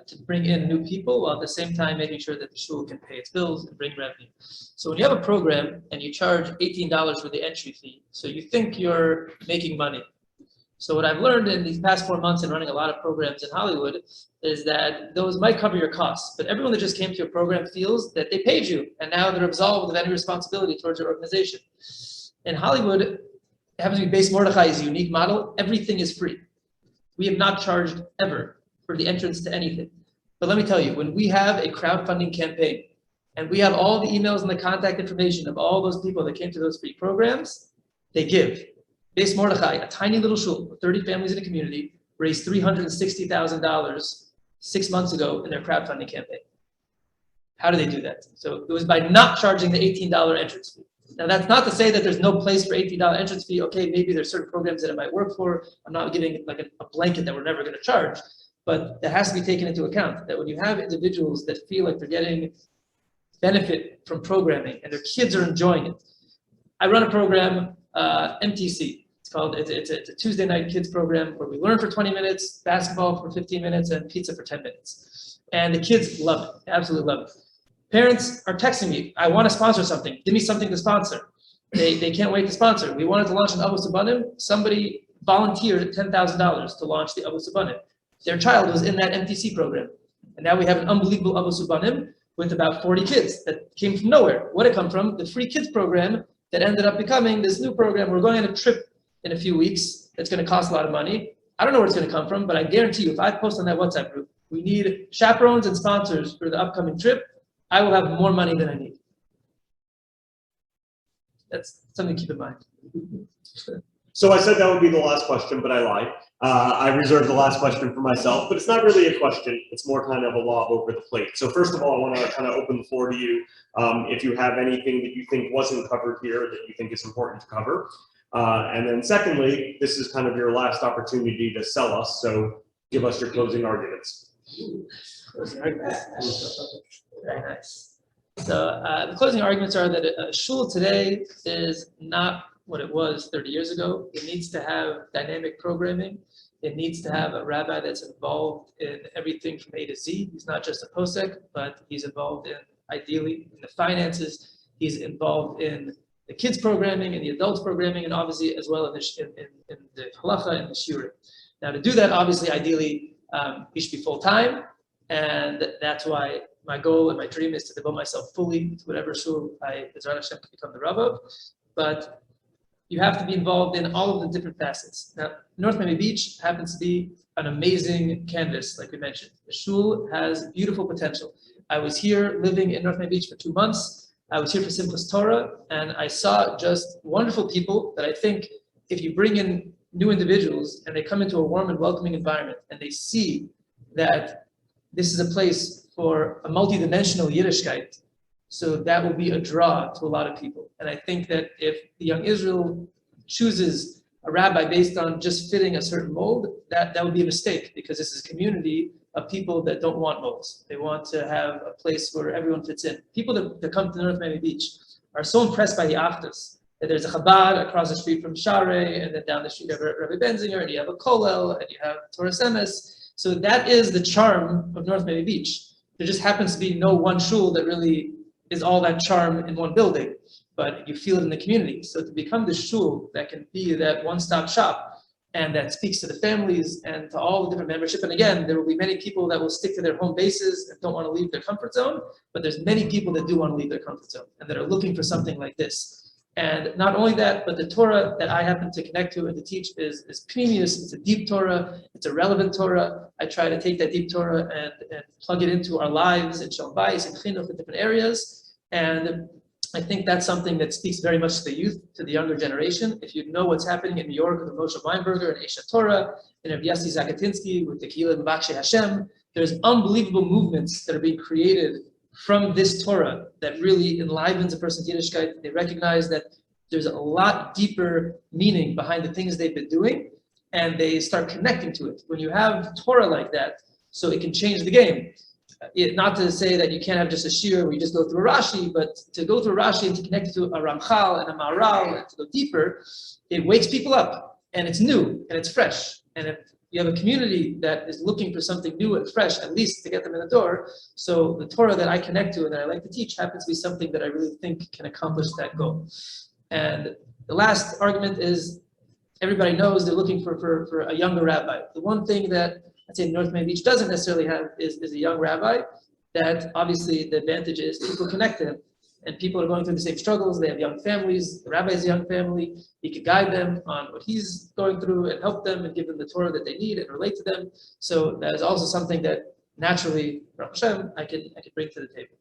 to bring in new people, while at the same time making sure that the shul can pay its bills and bring revenue. So when you have a program and you charge $18 for the entry fee, so you think you're making money. So what I've learned in these past 4 months in running a lot of programs in Hollywood is that those might cover your costs, but everyone that just came to your program feels that they paid you and now they're absolved of any responsibility towards your organization. In Hollywood, it happens to be Beis Mordechai is a unique model. Everything is free. We have not charged ever for the entrance to anything. But let me tell you, when we have a crowdfunding campaign and we have all the emails and the contact information of all those people that came to those free programs, they give. Beis Mordechai, a tiny little shul with 30 families in a community, raised $360,000 6 months ago in their crowdfunding campaign. How do they do that? So it was by not charging the $18 entrance fee. Now that's not to say that there's no place for $18 entrance fee. Okay, maybe there's certain programs that it might work for. I'm not giving like a blanket that we're never going to charge, but that has to be taken into account that when you have individuals that feel like they're getting benefit from programming and their kids are enjoying it. I run a program, MTC. It's a Tuesday night kids program where we learn for 20 minutes, basketball for 15 minutes, and pizza for 10 minutes. And the kids love it, absolutely love it. Parents are texting me, I want to sponsor something. Give me something to sponsor. They can't wait to sponsor. We wanted to launch an Abu Sabanim. Somebody volunteered $10,000 to launch the Abu Sabanim. Their child was in that MTC program. And now we have an unbelievable Abu Sabanim with about 40 kids that came from nowhere. What did it come from? The free kids program that ended up becoming this new program. We're going on a trip in a few weeks. It's going to cost a lot of money. I don't know where it's going to come from, but I guarantee you, if I post on that WhatsApp group, we need chaperones and sponsors for the upcoming trip, I will have more money than I need. That's something to keep in mind. So I said that would be the last question, but I lied. I reserved the last question for myself, but it's not really a question. It's more kind of a lob over the plate. So first of all, I want to kind of open the floor to you. If you have anything that you think wasn't covered here that you think is important to cover. And then secondly, this is kind of your last opportunity to sell us. So give us your closing arguments. Closing arguments. Very nice. So the closing arguments are that a shul today is not what it was 30 years ago. It needs to have dynamic programming. It needs to have a rabbi that's involved in everything from A to Z. He's not just a posek, but he's involved in, ideally, in the finances. He's involved in the kids programming and the adults programming, and obviously as well in the halacha and the shiurim. Now to do that, obviously, ideally, he should be full-time, and that's why my goal and my dream is to devote myself fully to whatever shul I, Bezrat Hashem, can become the Rav of. But you have to be involved in all of the different facets. Now, North Miami Beach happens to be an amazing canvas, like we mentioned. The shul has beautiful potential. I was here living in North Miami Beach for 2 months. I was here for Simchas Torah, and I saw just wonderful people that I think if you bring in new individuals and they come into a warm and welcoming environment and they see that this is a place for a multidimensional Yiddishkeit, so that will be a draw to a lot of people. And I think that if the young Israel chooses a rabbi based on just fitting a certain mold, that would be a mistake, because this is a community of people that don't want molds. They want to have a place where everyone fits in. People that come to North Miami Beach are so impressed by the Achdus, that there's a Chabad across the street from Sharei, and then down the street you have Rabbi Benzinger, and you have a Kollel, and you have Torah Semes. So that is the charm of North Miami Beach. There just happens to be no one shul that really is all that charm in one building, but you feel it in the community. So to become the shul that can be that one-stop shop, and that speaks to the families and to all the different membership. And again, there will be many people that will stick to their home bases and don't want to leave their comfort zone, but there's many people that do want to leave their comfort zone and that are looking for something like this. And not only that, but the Torah that I happen to connect to and to teach is Pnimius. It's a deep Torah, it's a relevant Torah. I try to take that deep Torah and plug it into our lives in Shalom Bayis and Chinuch in different areas. And I think that's something that speaks very much to the youth, to the younger generation. If you know what's happening in New York with Moshe Weinberger and Esha Torah, and Rabbi Yossi Zakatinsky with the Kehillah M'Vakshe Hashem, there's unbelievable movements that are being created from this Torah that really enlivens a person's Yiddishkeit. They recognize that there's a lot deeper meaning behind the things they've been doing, and they start connecting to it. When you have Torah like that, so it can change the game. Not to say that you can't have just a shir where you just go through a Rashi, but to go through a Rashi and to connect it to a Ramchal and a Maharal and to go deeper, it wakes people up, and it's new and it's fresh. And if you have a community that is looking for something new and fresh, at least to get them in the door. So the Torah that I connect to and that I like to teach happens to be something that I really think can accomplish that goal. And the last argument is everybody knows they're looking for a younger rabbi. The one thing that I'd say North Miami Beach doesn't necessarily have is a young rabbi. That obviously the advantage is people connect to him. And people are going through the same struggles. They have young families. The rabbi has a young family. He can guide them on what he's going through and help them and give them the Torah that they need and relate to them. So that is also something that naturally, Baruch Hashem, I can bring to the table.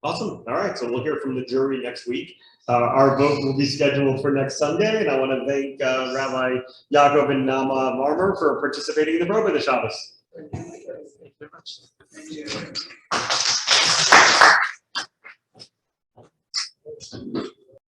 Awesome. All right. So we'll hear from the jury next week. Our vote will be scheduled for next Sunday. And I want to thank Rabbi Yaacov Naamah Marmor for participating in the program of the Shabbos. Thank you very much. Thank you.